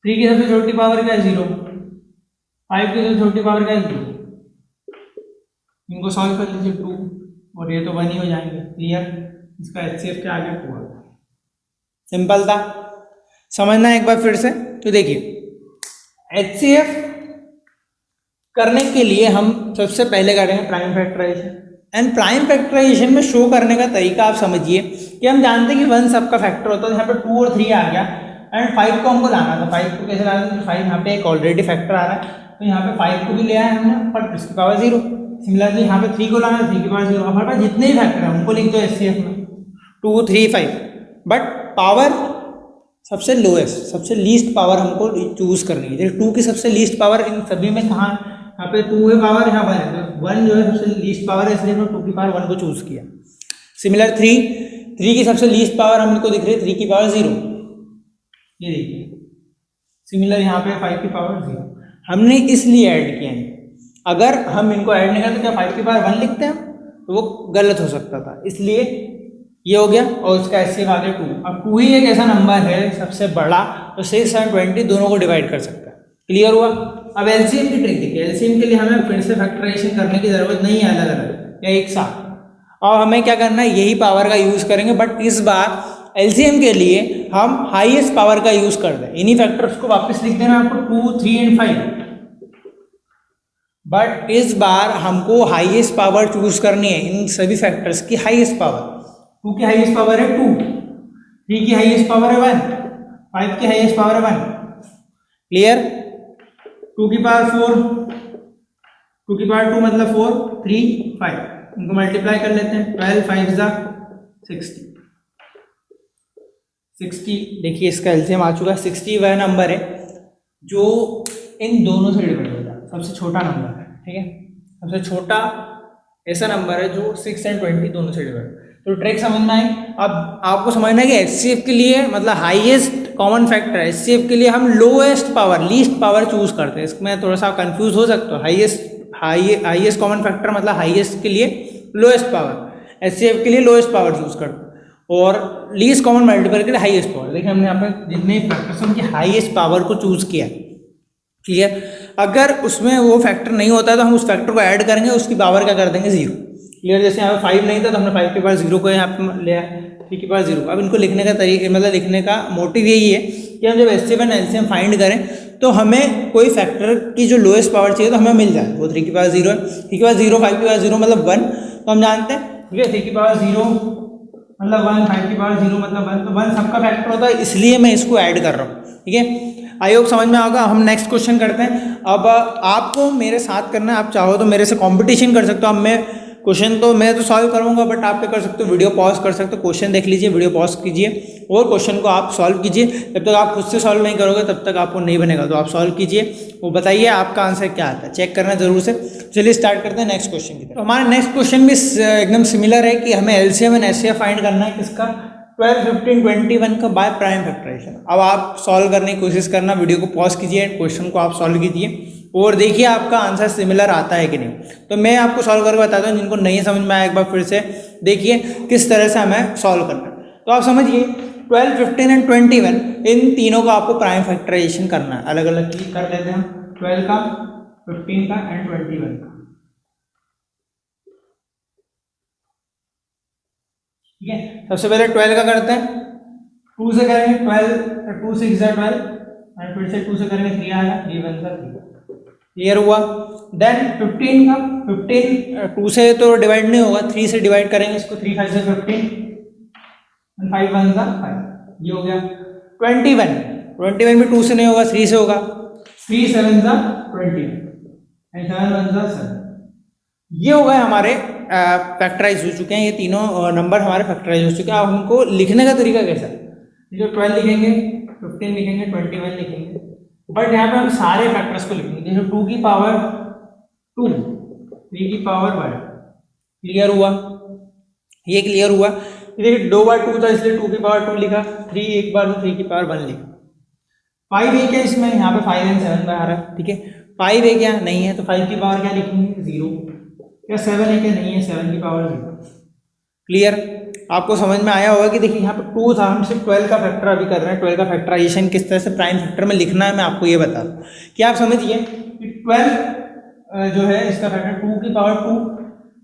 3 की सबसे छोटी पावर क्या है, 0। 5 की सबसे छोटी पावर क्या है, 0। इनको सॉल्व कर लीजिए, 2 और ये तो 1 ही हो जाएंगे। क्लियर, इसका एचसीएफ क्या आ गया, 2। सिंपल था, समझना एक बार फिर से। तो देखिए एचसीएफ करने के लिए हम सबसे पहले करेंगे prime factorisation. And prime factorisation में शो करने का तरीका आप समझिए कि हम जानते हैं कि 1 सबका फैक्टर होता है, यहाँ पे 2 और 3 आ गया एंड 5 को हमको लाना था। 5 को कैसे लाना था, 5 यहाँ पे एक ऑलरेडी फैक्टर आ रहा है, तो यहाँ पे 5 को भी ले आए हमने, पर इसकी पावर 0। सिमिलरली यहाँ पे 3 को लाना है, 3 की पावर 0। हमारे पास जितने भी फैक्टर हैं उनको लिख दो एचसीएफ में, 2, 3, 5, बट पावर सबसे लोएस्ट, सबसे लीस्ट पावर हमको चूज करनी है। जैसे 2 की सबसे लीस्ट पावर इन सभी में कहाँ, यहाँ पे 2 है पावर, यहाँ 1 है, तो 1 जो है सबसे लीस्ट पावर है, इसलिए हमने 2 की पावर 1 को चूज किया। सिमिलर 3 की सबसे लीस्ट पावर हमको दिख रही है 3 की पावर 0, ये देखिए। सिमिलर यहाँ पे 5 की पावर 0, हमने इसलिए ऐड किया है। अगर हम इनको ऐड नहीं करते तो क्या 5 की पावर 1 लिखते हैं, तो वो गलत हो सकता था, इसलिए ये हो गया। और इसका एचसीएफ आ गया 2। अब 2 ही एक ऐसा नंबर है सबसे बड़ा, तो 6 और 20 दोनों को डिवाइड कर सकता है। क्लियर हुआ। अब एलसीएम की ट्रिक देखिए, एलसीएम के लिए हमें फिर से फैक्टराइजेशन करने की जरूरत नहीं है अलग अलग या एक साथ। और हमें क्या करना है, यही पावर का यूज करेंगे, बट इस बार एलसीएम के लिए हम हाईएस्ट पावर का यूज कर दें। इन्हीं फैक्टर्स को वापस लिख देना आपको, 2, 3 एंड 5, बट इस बार हमको हाईएस्ट पावर चूज करनी है, इन सभी फैक्टर्स की हाईएस्ट पावर। 2 की हाईएस्ट पावर है 2, 3 की हाईएस्ट पावर है 1, 5 की हाईएस्ट पावर है 1। क्लियर। 2 की पावर 4, 2 की पावर 2 मतलब 4, 3, 5, इनको मल्टीप्लाई कर लेते हैं। 12, 5 जा 60, 60। देखिए इसका एलसीएम आ चुका है 60। वह नंबर है जो इन दोनों से डिवाइड हो जाए, सबसे छोटा नंबर है, ठीक है। सबसे छोटा ऐसा नंबर है जो 6 एंड 20 दोनों से डिवाइड। तो ट्रिक समझना है। अब आपको समझना है कि एचसीएफ के लिए मतलब हाईएस्ट कॉमन फैक्टर, एचसीएफ के लिए हम lowest power, least power choose करते हैं। इसमें थोड़ा सा कंफ्यूज हो सकते हो। हाईएस्ट कॉमन फैक्टर मतलब हाईएस्ट के लिए लोएस्ट पावर, एचसीएफ के लिए लोएस्ट पावर चूज करते हैं, और लीस्ट कॉमन मल्टीपल के लिए हाईएस्ट पावर। देखिए हमने यहाँ पे जितने फैक्टर्स हैं उनकी हाईएस्ट पावर को चूज किया, क्लियर। अगर उसमें वो फैक्टर नहीं होता तो हम उस फैक्टर को ऐड करेंगे, उसकी पावर क्या कर देंगे, 0। क्लियर। जैसे यहाँ पे 5 नहीं था तो हमने 5 के पास 0 को यहाँ पे ले आया, 3 के पास 0। अब इनको लिखने का तरीका, मतलब लिखने का मोटिव यही है कि हम जब एचसीएफ एंड एलसीएम फाइंड करें तो हमें कोई फैक्टर की जो लोएस्ट पावर चाहिए तो हमें मिल जाए। वो 3 के पास 0 है, 3 के पास 0, 5 के पास 0 मतलब 1, तो हम जानते हैं, ठीक है। 3 के पास 0 मतलब 1, 5 की पावर 0 मतलब 1, तो 1 सबका फैक्टर होता है, इसलिए मैं इसको ऐड कर रहा हूँ, ठीक है। आई होप समझ में आएगा। हम नेक्स्ट क्वेश्चन करते हैं। अब आपको मेरे साथ करना है, आप चाहो तो मेरे से कंपटीशन कर सकते हो। अब मैं क्वेश्चन तो मैं तो सॉल्व करूंगा, बट आप क्या कर सकते हो, वीडियो पॉज कर सकते हो, क्वेश्चन देख लीजिए, वीडियो पॉज कीजिए और क्वेश्चन को आप सॉल्व कीजिए। जब तक आप खुद से सॉल्व नहीं करोगे तब तक आपको नहीं बनेगा, तो आप सॉल्व कीजिए, वो बताइए आपका आंसर क्या आता है, चेक करना जरूर से। चलिए स्टार्ट करते हैं नेक्स्ट क्वेश्चन की तरफ। हमारा नेक्स्ट क्वेश्चन भी एकदम सिमिलर है कि हमें एलसीएम एंड एचसीएफ फाइंड करना है, किसका, 12, 15, 21 का बाय प्राइम फैक्टराइजेशन। अब आप सॉल्व करने की कोशिश करना, वीडियो को पॉज कीजिए, क्वेश्चन को आप सॉल्व कीजिए और देखिए आपका आंसर सिमिलर आता है कि नहीं। तो मैं आपको सॉल्व करके बताता हूँ, जिनको नहीं समझ में आया एक बार फिर से देखिए किस तरह से हमें सॉल्व करना है। तो आप समझिए 12, 15 एंड 21 इन तीनों का आपको प्राइम फैक्टराइजेशन करना है। अलग अलग कर लेते हैं, 12 का, 15 का एंड 21 का, ठीक है। सबसे पहले 12 का करते हैं, 2 से करेंगे, 12, 2 6 12 एंड फिर से 2 से करेंगे, 3 आएगा, 3 1 3। क्लियर हुआ। देन 15 का, 15 2 से तो डिवाइड नहीं होगा, 3 से डिवाइड करेंगे इसको, 3 5 से 15 एंड 5 1 5, ये हो गया। 21 भी 2 से नहीं होगा, 3 से होगा, 3 7 20 एंड 7 1 7। ये हो गए हमारे फैक्टराइज हो चुके हैं, ये तीनों नंबर हमारे फैक्टराइज हो चुके हैं। अब हमको लिखने का तरीका कैसा, जो 12 लिखेंगे, 15 लिखेंगे, 21 लिखेंगे, बट यहाँ पे हम सारे फैक्टर्स को लिखेंगे। जैसे 2 की पावर 2, 3 की पावर 1, क्लियर हुआ, ये क्लियर हुआ। देखिए 2 बार 2 था इसलिए 2 की पावर 2 लिखा, 3 एक बार तो 3 की पावर 1 लिखा। 5 एक है इसमें, यहाँ पे 5 एंड 7 आ रहा है, ठीक है। 5 है क्या, नहीं है, तो 5 की पावर क्या लिखेंगे, 0। क्या 7 है क्या, नहीं है, 7 की पावर 0। क्लियर, आपको समझ में आया होगा कि देखिए यहाँ पे 2 था, हम सिर्फ 12 का फैक्टर अभी कर रहे हैं। 12 का फैक्टराइजेशन किस तरह से प्राइम फैक्टर में लिखना है मैं आपको ये बता दूँ कि आप समझिए कि 12 जो है इसका फैक्टर 2 की पावर 2,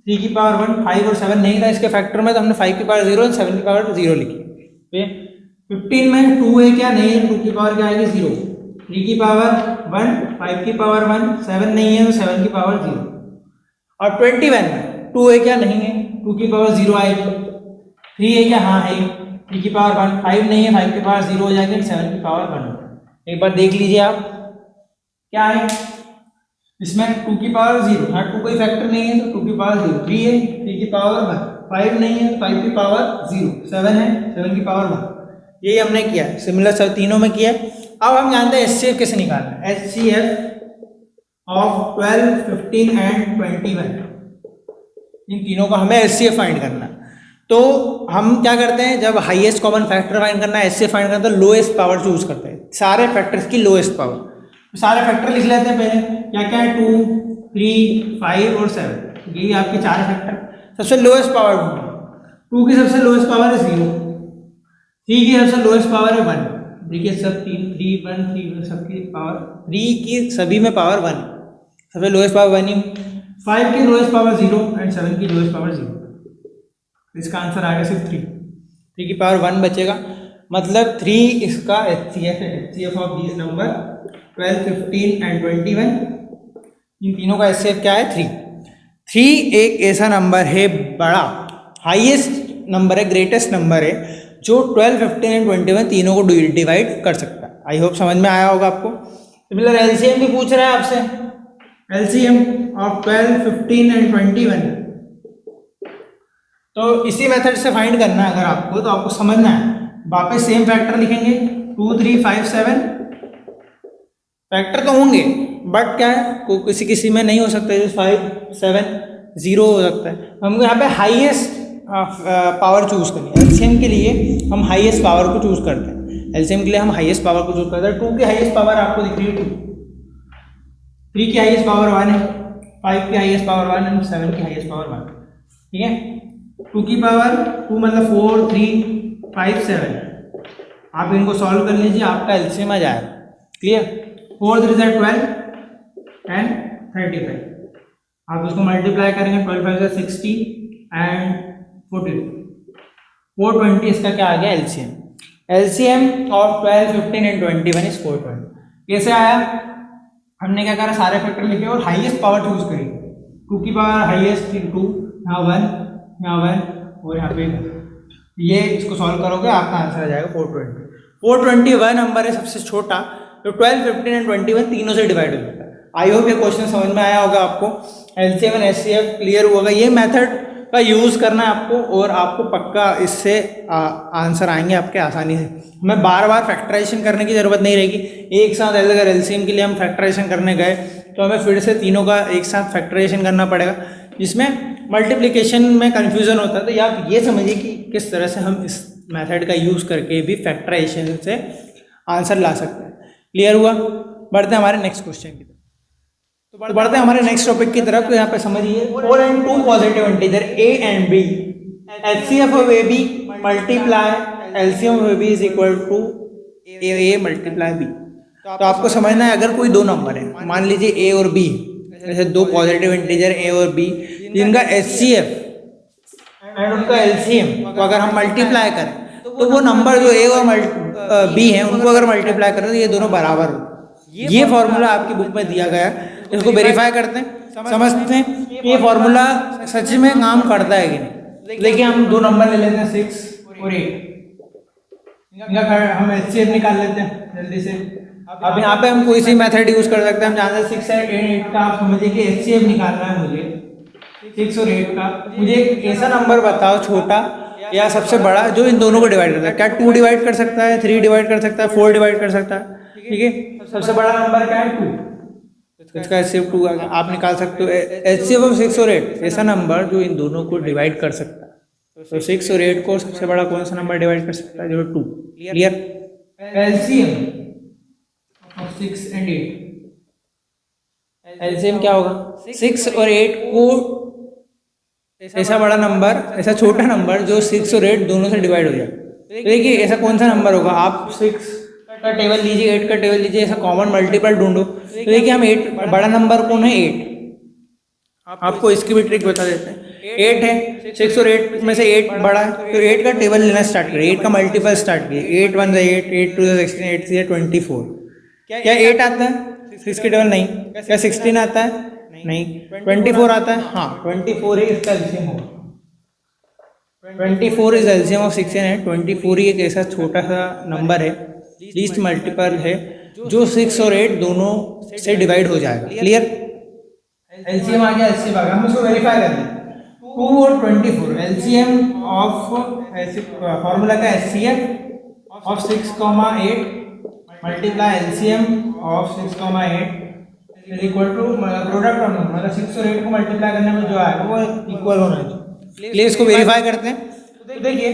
3 की पावर 1, 5 और 7 नहीं था इसके फैक्टर में, तो हमने 5 की पावर 0 और 7 की पावर 0 लिखी। तो 15 में 2 है क्या, नहीं है, 2 की पावर क्या आएगी, 0। 3 की पावर 1, 5 की पावर 1, 7 नहीं है तो 7 की पावर 0। और 21 में 2 है क्या, नहीं है, 2 की पावर 0 आएगी। 3 है क्या, हाँ है, 3 की पावर 1, 5 नहीं है, 5 की पावर 0 हो जाएगी, 7 की पावर 1। एक बार देख लीजिए आप क्या है इसमें, 2 की पावर 0, हाँ 2 कोई फैक्टर नहीं है तो 2 की पावर 0, 3 है, 3 की पावर 1, 5 नहीं है, 5 की पावर 0, 7 है, 7 की पावर 1। यही हमने किया है, सिमिलर सब तीनों में किया है। अब हम जानते हैं HCF कैसे निकालना है। HCF ऑफ 12, 15 एंड 21, इन तीनों का हमें HCF फाइंड करना है। तो हम क्या करते हैं, जब हाईएस्ट कॉमन फैक्टर फाइंड करना है, HCF फाइंड करना है, तो लोएस्ट पावर चूज करते हैं, सारे फैक्टर्स की लोएस्ट पावर। तो सारे फैक्टर लिख लेते हैं पहले, क्या क्या है, 2, 3, 5 और 7, यही आपके 4 फैक्टर। सबसे लोएस्ट पावर 2 की सबसे लोएस्ट पावर है 0, 3 की सबसे लोएस्ट पावर है 1। देखिए सब 3, 1, 3 सबकी पावर 3 की सभी में पावर 1, सबसे लोएस्ट पावर 1 ही। 5 की लोएस्ट पावर 0 एंड 7 की लोएस्ट पावर 0। इसका आंसर आएगा सिर्फ 3, 3 की पावर 1 बचेगा, मतलब 3 इसका HCF है। HCF of these number 12, 15 and 21, इन तीनों का HCF क्या है, 3। 3 एक ऐसा नंबर है, बड़ा हाईएस्ट नंबर है, ग्रेटेस्ट नंबर है, जो 12, 15 एंड 21 तीनों को डिवाइड कर सकता है। आई होप समझ में आया होगा आपको। सिमिलर LCM भी पूछ रहा है आपसे, LCM ऑफ 12, 15 एंड 21, तो इसी मेथड से फाइंड करना है अगर आपको, तो आपको समझना है, वापस सेम फैक्टर लिखेंगे, 2, 3, 5, 7 फैक्टर तो होंगे, बट क्या है किसी किसी में नहीं हो सकता है, 5, 7, 0 हो सकता है। हमको यहाँ पे हाईएस्ट पावर चूज करनी है। एलसीएम के लिए हम हाईएस्ट पावर को चूज करते हैं, एलसीएम के लिए हम हाईएस्ट पावर को चूज करते हैं। 2 की हाईएस्ट पावर आपको दिख रही है 2, 3 की हाईएस्ट पावर 1 है, 5 की हाईएस्ट पावर 1 एंड 7 की हाईएस्ट पावर 1, ठीक है। 2 की पावर 2 मतलब 4, 3, 5, 7, आप इनको सॉल्व कर लीजिए, आपका एलसीएम आ जाएगा। क्लियर, 4 3 12 एंड 35, आप इसको मल्टीप्लाई करेंगे, 12 5 60 एंड 42, 420 इसका क्या आ गया LCM. LCM of 12, 15 and 21 is 420। कैसे आया, हमने क्या करा, सारे फैक्टर लिखे और हाईएस्ट पावर चूज करी। 2 की पावर हाईएस्ट 2, यहाँ 1, यहाँ 1 और यहाँ पे 1। ये इसको सॉल्व करोगे आपका आंसर आ जाएगा 420। 421 नंबर है सबसे छोटा, तो 12, 15 एंड 21 तीनों से डिवाइड हो जाता है। आई होप ये क्वेश्चन समझ में आया होगा आपको, एलसीएम एंड एचसीएफ क्लियर होगा। ये मेथड का यूज़ करना है आपको और आपको पक्का इससे आंसर आएंगे आपके आसानी से। हमें बार बार फैक्टराइजेशन करने की ज़रूरत नहीं रहेगी। एक साथ अगर एलसीएम के लिए हम फैक्टराइजेशन करने गए तो हमें फिर से तीनों का एक साथ फैक्टराइजेशन करना पड़ेगा, जिसमें मल्टीप्लिकेशन में कन्फ्यूज़न होता है। तो आप ये समझिए कि किस तरह से हम इस मेथड का यूज़ करके भी फैक्टराइजेशन से आंसर ला सकते हैं। क्लियर हुआ। बढ़ते हैं हमारे नेक्स्ट क्वेश्चन की तरफ। तो बढ़ते हैं हमारे नेक्स्ट टॉपिक की तरफ। तो यहाँ पे समझिए 4 and 2 positive integer a and b, HCF of ab multiply LCM of ab is equal to a multiply b। तो आपको समझना है, अगर कोई दो नंबर है, मान लीजिए a और b, जैसे दो पॉजिटिव इंटीजर a और b, जिनका HCF एंड उनका LCM को अगर हम मल्टीप्लाई करें तो वो नंबर जो a और b है उनको अगर मल्टीप्लाई करें तो ये दोनों बराबर हो। ये फॉर्मूला आपकी बुक में दिया गया है, इसको वेरीफाई करते हैं, समझते हैं कि ये फॉर्मूला सच में काम करता है कि नहीं। देखिए हम दो नंबर ले लेते हैं 6 और 8, इनका हम HCF निकाल लेते हैं जल्दी से। अब यहाँ पे हम कोई सी मेथड यूज कर सकते हैं। हम जानते हैं 6 और 8 का, आप समझिए कि HCF निकालना है मुझे। 6 और 8 का, मुझे एक ऐसा नंबर बताओ छोटा या सबसे बड़ा जो इन दोनों को डिवाइड करता है। क्या 2 डिवाइड कर सकता है, 3 डिवाइड कर सकता है, 4 डिवाइड कर सकता है? ठीक है, सबसे बड़ा नंबर क्या है? 2। इसका HCF 2 आ गया। आप निकाल सकते हो HCF ऑफ 6 और 8, ऐसा नंबर जो इन दोनों को डिवाइड कर सकता है। तो 6 और 8 को सबसे बड़ा कौन सा नंबर डिवाइड कर सकता है? जो 2। Clear? LCM of 6 and 8, LCM क्या होगा? 6 और 8 को ऐसा बड़ा नंबर, ऐसा छोटा नंबर जो 6 और 8 दोनों से डिवाइड हो जाए। तो देखिए ऐसा कौन सा नंबर होगा? आप 6 का टेबल लीजिए, 8 का टेबल लीजिए, ऐसा कॉमन मल्टीपल ढूंढो। तो देखिए हम 8, बड़ा नंबर कौन है? 8। आपको इसकी भी ट्रिक बता देते हैं। 8 है, 6 और 8 में से 8 बड़ा है, तो 8 का टेबल लेना स्टार्ट करिए, 8 का मल्टीपल स्टार्ट कीजिए। 8 1 8, 8 2 16, 8 3 24। क्या 8 आता है 6 के टेबल? नहीं। क्या 16 आता है? नहीं। 24 आता है? हाँ, 24 ही इसका एलसीएम होगा। 24 इज एलसीएम ऑफ 6 एंड 8। 24 ही एक ऐसा छोटा सा नंबर है, लीस्ट मल्टीपल है, जो 6 और 8 दोनों से डिवाइड हो जाएगा। क्लियर? एलसीएम आ गया, एलसीएम आ गया। हम इसको वेरीफाई कर लें। 2 और 24 एलसीएम ऑफ फॉर्मूला का HCF ऑफ 6, 8 multiply LCM of 6, 8 is equal to product of number, मतलब 6 और 8 को मल्टीप्लाई करने में जो आएगा वो इक्वल होना चाहिए। चलिए इसको वेरीफाई करते हैं। तो देखिए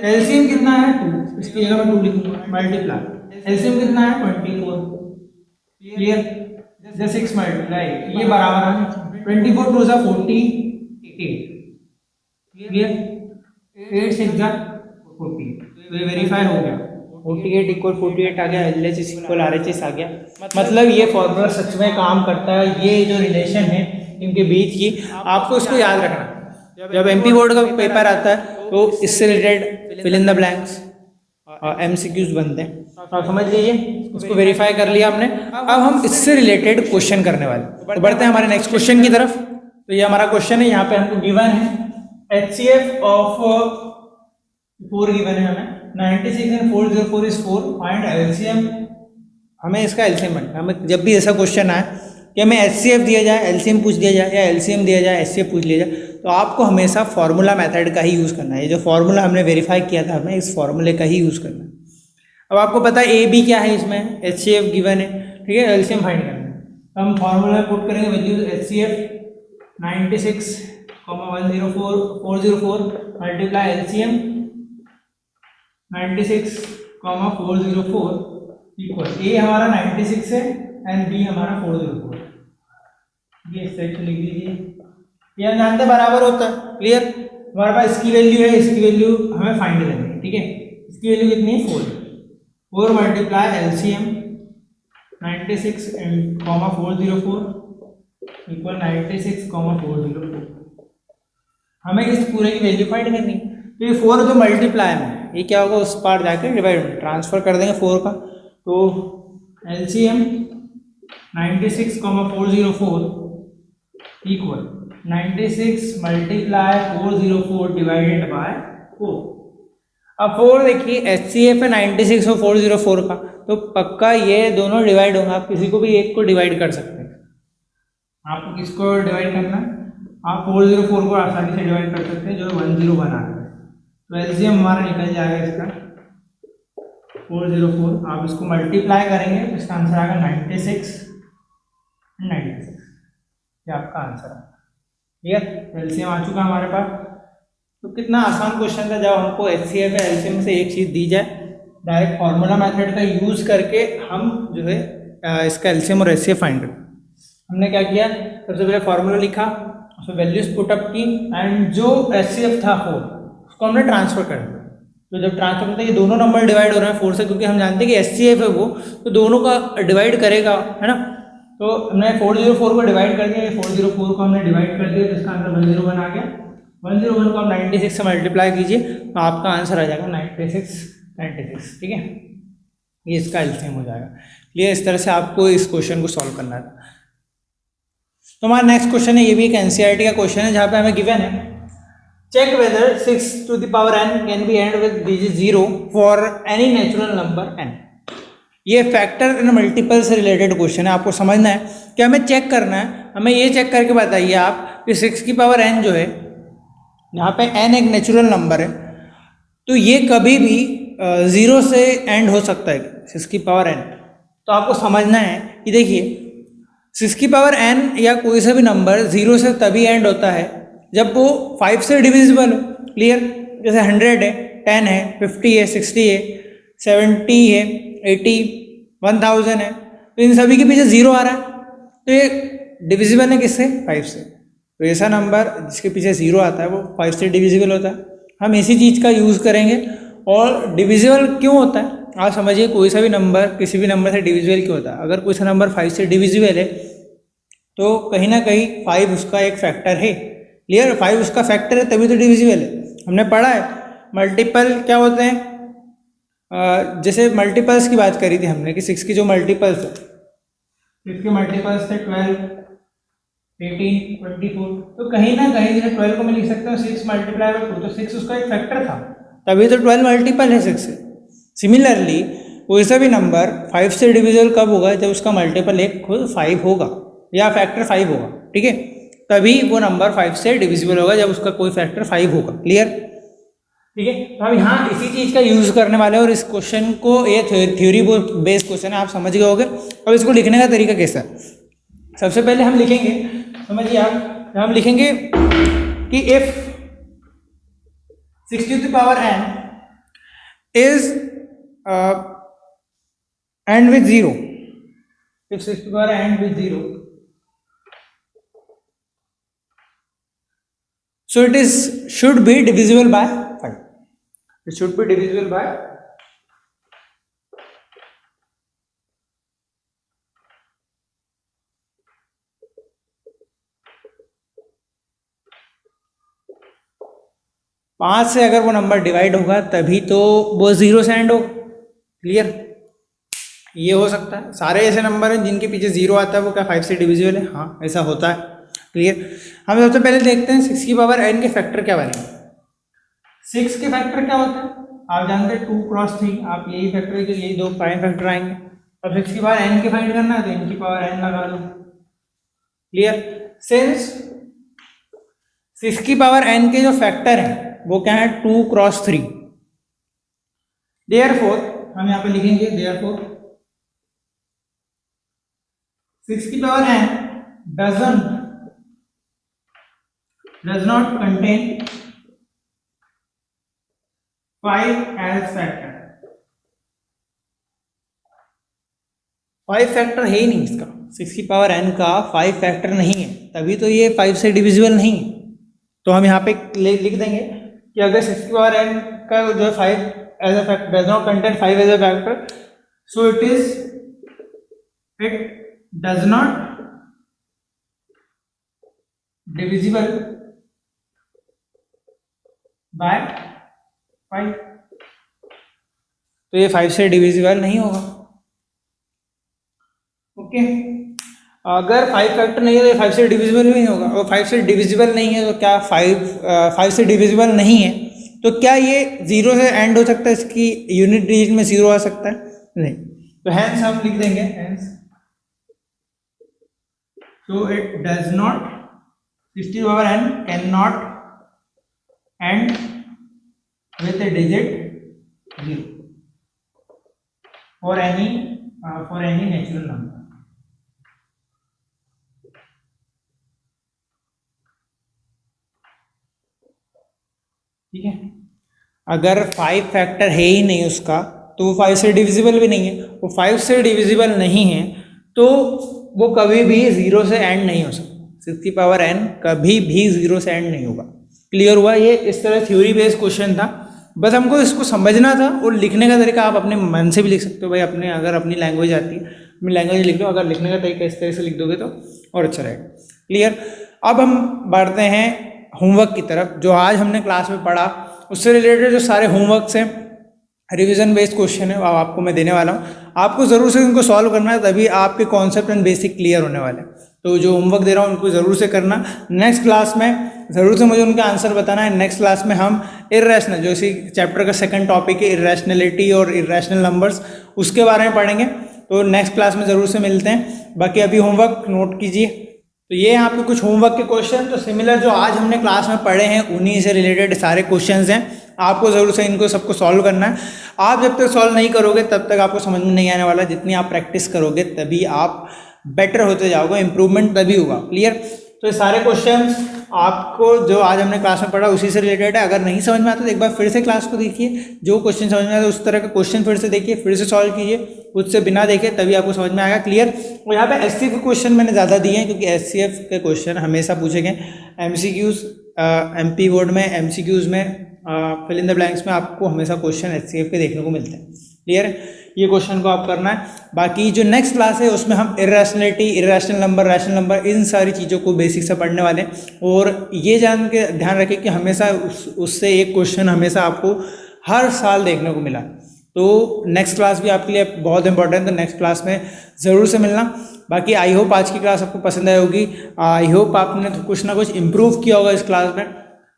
एलसीएम कितना है? 2, इसकी जगह मैं 2 लिखूंगा, मल्टीप्लाई एलसीएम कितना है? 24। क्लियर? जैसे 6 मल्टीप्लाई ये बराबर है 24 2 जा 48। क्लियर? 8 6 जा 40, तो ये वेरीफाई हो गया। 48 इक्वल 48 आ गया, LHS इक्वल RHS आ गया। मतलब ये फॉर्मूला सच में काम करता है। ये जो रिलेशन है इनके बीच की, आपको इसको याद रखना। जब MP बोर्ड का पेपर आता है तो इससे related fill in the blanks MCQs बनते हैं, तो आप समझ लीजिए। उसको वेरीफाई कर लिया हमने। अब हम इससे रिलेटेड क्वेश्चन करने वाले, तो बढ़ते हैं हमारे नेक्स्ट क्वेश्चन की तरफ। तो ये हमारा क्वेश्चन है, यहाँ पे हमको गिवन है HCF ऑफ 4 गिवन है हमें, 96 एंड 404 इज 4, फाइंड LCM। हमें इसका LCM बनना। हमें जब भी ऐसा क्वेश्चन आए कि हमें HCF दिया जाए, LCM पूछ दिया जाए, या LCM दिया जाए, HCF पूछ लिया जाए, तो आपको हमेशा फार्मूला मेथड का ही यूज़ करना है। ये जो फार्मूला हमने वेरीफाई किया था, हमें इस फार्मूले का ही यूज़ करना है। अब आपको पता है AB क्या है, इसमें HCF गिवन है, ठीक है। LCM फाइंड करना है, तो हम फार्मूला पुट करेंगे values HCF 96, 104 404 multiply LCM 96, 404 equal A हमारा 96 है एंड B हमारा 404। ये सेक्शन लिख दीजिए, ये हम जानते बराबर होता है। क्लियर? हमारे पास इसकी वैल्यू है, इसकी वैल्यू हमें फाइंड करनी है, ठीक है। इसकी वैल्यू कितनी है? 4 मल्टीप्लाई LCM 96 एंड 404 इक्वल 96, 404। हमें इस पूरे की वैल्यू फाइंड करनी है। तो ये 4 जो मल्टीप्लाई में, ये क्या होगा? उस पार जाकर डिवाइड ट्रांसफर कर देंगे 4 का। तो LCM 96, 404 equal 96 multiply 404 divided by 4। अब 4 देखिए HCF है 96 और 404 का, तो पक्का ये दोनों डिवाइड होंगे। आप किसी को भी एक को डिवाइड कर सकते हैं। आपको किसको डिवाइड करना है? आप 404 को आसानी से डिवाइड कर सकते हैं, जो 101 आ रहा है। तो LCM हमारा निकल जाएगा इसका 404। आप इसको मल्टीप्लाई करेंगे तो इसका आंसर आएगा 96 96। ये आपका आंसर है। ठीक है, LCM आ चुका हमारे पास। तो कितना आसान क्वेश्चन था, जब हमको HCF या LCM से एक चीज़ दी जाए, डायरेक्ट फार्मूला मेथड का यूज़ करके हम जो है इसका LCM और HCF फाइंड करें। हमने क्या किया? सबसे पहले फार्मूला लिखा, उसमें वैल्यूज पुटअप की, एंड जो HCF था 4 उसको हमने ट्रांसफर कर दिया। तो जब ट्रांसफर करते हैं, ये दोनों नंबर डिवाइड हो रहे हैं 4 से, क्योंकि हम जानते हैं कि HCF है वो, तो दोनों का डिवाइड करेगा, है ना। तो हमने 404 को डिवाइड कर दिया, 404 को हमने डिवाइड कर दिया, तो इसका आंसर 101 आ गया। 101 को आप 96 से मल्टीप्लाई कीजिए तो आपका आंसर आ जाएगा 96। ठीक है, ये इसका LCM हो जाएगा। क्लियर? इस तरह से आपको इस क्वेश्चन को सॉल्व करना है। तो हमारा नेक्स्ट क्वेश्चन है, ये भी एक NCERT का क्वेश्चन है, जहाँ पे हमें गिवन है check whether 6 to the power n can be end with digit 0 for any natural number n। ये फैक्टर एंड मल्टीपल से रिलेटेड क्वेश्चन है, आपको समझना है कि हमें चेक करना है। हमें ये चेक करके बताइए आप कि 6 की पावर n जो है, यहाँ पे n एक नेचुरल नंबर है, तो ये कभी भी 0 से एंड हो सकता है 6 की पावर n। तो आपको समझना है कि देखिए 6 की पावर n या कोई सा भी नंबर 0 से तभी एंड होता है जब वो 5 से डिविजिबल हो। क्लियर? जैसे 100 है, 10 है, 50 है, 60 है, 70 है, 80, 1000 है, तो इन सभी के पीछे 0 आ रहा है, तो ये डिविजिबल है किससे? 5 से। तो ऐसा नंबर जिसके पीछे 0 आता है वो 5 से डिविजिबल होता है। हम इसी चीज़ का यूज़ करेंगे। और डिविजिबल क्यों होता है आप समझिए, कोई सा भी नंबर किसी भी नंबर से डिविजिबल क्यों होता है? अगर कोई सा नंबर 5 से डिविजिबल है तो कहीं ना कहीं 5 उसका एक फैक्टर है। क्लियर? 5 उसका फैक्टर है तभी तो डिविजिबल है। हमने पढ़ा है मल्टीपल क्या होते हैं, जैसे मल्टीपल्स की बात करी थी हमने कि 6 की जो मल्टीपल्स है, 6 के मल्टीपल्स थे 12, 18, 24, तो कहीं ना कहीं जैसे 12 को मैं लिख सकता हूँ 6 मल्टीप्लाई बाय 2, तो 6 उसका एक फैक्टर था, तभी तो 12 मल्टीपल है 6 से। सिमिलरली कोई सा भी नंबर 5 से डिविजिबल कब होगा? जब उसका मल्टीपल एक खुद 5 होगा या फैक्टर 5 होगा। ठीक है? तभी वो नंबर 5 से डिविजिबल होगा जब उसका कोई फैक्टर 5 होगा। क्लियर? ठीक है? तो हम यहाँ इसी चीज़ का यूज़ करने वाले हैं और इस क्वेश्चन को, ये थ्योरी बेस्ड क्वेश्चन है, आप समझ गए होंगे। और इसको लिखने का तरीका कैसा है? सबसे पहले हम लिखेंगे, समझिए आप, हम लिखेंगे कि if 6 to the power n is end with 0, if 6 to the power end with 0, so it is should be divisible by 5. It should be divisible by 5 से अगर वो नंबर डिवाइड होगा तभी तो वो 0 से एंड होगा। क्लियर? ये हो सकता है। सारे ऐसे नंबर हैं जिनके पीछे 0 आता है वो क्या 5 से डिविजिबल है? हाँ, ऐसा होता है। क्लियर? हम सबसे पहले देखते हैं 6 की पावर n के फैक्टर क्या बनेंगे। 6 के फैक्टर क्या होता है आप जानते हैं, 2 क्रॉस 3। आप यही फैक्टर, यही दो प्राइम फैक्टर आएंगे। अब 6 की पावर n के फाइंड करना है तो n की पावर n लगा दो। क्लियर? सिंस 6 की पावर n के जो फैक्टर हैं वो क्या है? 2 क्रॉस 3। देयरफॉर हम यहाँ पे लिखेंगे, देयरफॉर 6 की power n does not contain 5 as factor। 5 factor है ही नहीं इसका, 6 की पावर n का 5 फैक्टर नहीं है, तभी तो ये 5 से डिविजिबल नहीं है। तो हम यहाँ पे लिख देंगे कि अगर 6 की पावर n का जो 5 as a factor does not contain 5 as a factor, so it does not divisible by 5। तो ये 5 से डिविजिबल नहीं होगा। ओके? अगर 5 फैक्टर नहीं है तो ये 5 से डिविजिबल भी नहीं होगा। और 5 से डिविजिबल नहीं है तो क्या 5 से डिविजिबल नहीं है तो क्या ये 0 से एंड हो सकता है? इसकी यूनिट डिजिट में 0 आ सकता है? नहीं। तो हैंस हम लिख देंगे, hence so it does not 60 power n can not end with a digit 0 for any natural number। ठीक है? अगर 5 फैक्टर है ही नहीं उसका तो वो 5 से डिविजिबल भी नहीं है। वो 5 से डिविजिबल नहीं है तो वो कभी भी 0 से एंड नहीं हो सकता। 6 की पावर n कभी भी 0 से एंड नहीं होगा। क्लियर हुआ? ये इस तरह थ्योरी बेस्ड क्वेश्चन था, बस हमको इसको समझना था। और लिखने का तरीका आप अपने मन से भी लिख सकते हो भाई, अपने अगर अपनी लैंग्वेज आती है अपनी लैंग्वेज लिख लो। अगर लिखने का तरीका इस तरह से लिख दोगे तो और अच्छा रहेगा। क्लियर? अब हम बढ़ते हैं होमवर्क की तरफ। जो आज हमने क्लास में पढ़ा उससे रिलेटेड जो सारे होमवर्क्स हैं, रिवीजन बेस्ड क्वेश्चन है, अब आपको मैं देने वाला हूँ। आपको ज़रूर से उनको सॉल्व करना है, तभी आपके कॉन्सेप्ट एंड बेसिक क्लियर होने वाले हैं। तो जो होमवर्क दे रहा हूँ उनको ज़रूर से करना। नेक्स्ट क्लास में ज़रूर से मुझे उनका आंसर बताना है। नेक्स्ट क्लास में हम इर्रेशनल, जो इसी चैप्टर का सेकंड टॉपिक है इर्रेशनलिटी और इर्रेशनल नंबर्स, उसके बारे में पढ़ेंगे। तो नेक्स्ट क्लास में ज़रूर से मिलते हैं। बाकी अभी होमवर्क नोट कीजिए। तो ये हैं आपके कुछ होमवर्क के क्वेश्चन। तो सिमिलर जो आज हमने क्लास में पढ़े हैं उन्हीं से रिलेटेड सारे क्वेश्चंस हैं। आपको ज़रूर से इनको सबको सॉल्व करना है। आप जब तक सॉल्व नहीं करोगे तब तक आपको समझ में नहीं आने वाला। जितनी आप प्रैक्टिस करोगे तभी आप बेटर होते जाओगे, इंप्रूवमेंट तभी होगा। क्लियर? तो ये सारे क्वेश्चंस आपको जो आज हमने क्लास में पढ़ा उसी से रिलेटेड है। अगर नहीं समझ में आता तो एक बार फिर से क्लास को देखिए, जो क्वेश्चन समझ में आता है उस तरह का क्वेश्चन फिर से देखिए, फिर से सॉल्व कीजिए, उससे बिना देखे, तभी आपको समझ में आएगा। क्लियर? और यहाँ पे एचसीएफ के क्वेश्चन मैंने ज़्यादा दिए हैं क्योंकि एचसीएफ के क्वेश्चन हमेशा पूछे गए। एमसीक्यूज एमपी बोर्ड में, एमसीक्यूज में, फिल इन द ब्लैंक्स में आपको हमेशा क्वेश्चन एचसीएफ के देखने को मिलते हैं। क्लियर? ये क्वेश्चन को आप करना है। बाकी जो नेक्स्ट क्लास है उसमें हम इर्रेशनलिटी, इर्रेशनल नंबर, रैशनल नंबर, इन सारी चीज़ों को बेसिक से पढ़ने वाले हैं। और ये जान के ध्यान रखें कि हमेशा उससे एक क्वेश्चन हमेशा आपको हर साल देखने को मिला। तो नेक्स्ट क्लास भी आपके लिए बहुत इंपॉर्टेंट है। तो नेक्स्ट क्लास में ज़रूर से मिलना। बाकी आई होप आज की क्लास आपको पसंद आई होगी। आई होप आपने कुछ ना कुछ इम्प्रूव किया होगा इस क्लास में।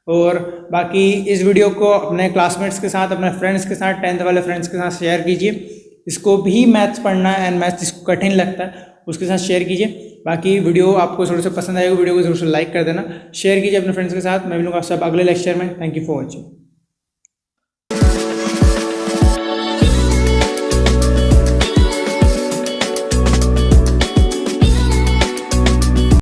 और बाकी इस वीडियो को अपने क्लासमेट्स के साथ, अपने फ्रेंड्स के साथ, 10th वाले फ्रेंड्स के साथ शेयर कीजिए। इसको भी मैथ्स पढ़ना है एंड मैथ्स जिसको कठिन लगता है उसके साथ शेयर कीजिए। बाकी वीडियो आपको थोड़ा सा पसंद आएगा, वीडियो को जरूर से लाइक कर देना, शेयर कीजिए अपने फ्रेंड्स के साथ। मैं मिलूंगा आपसे अगले लेक्चर में। Thank you for watching.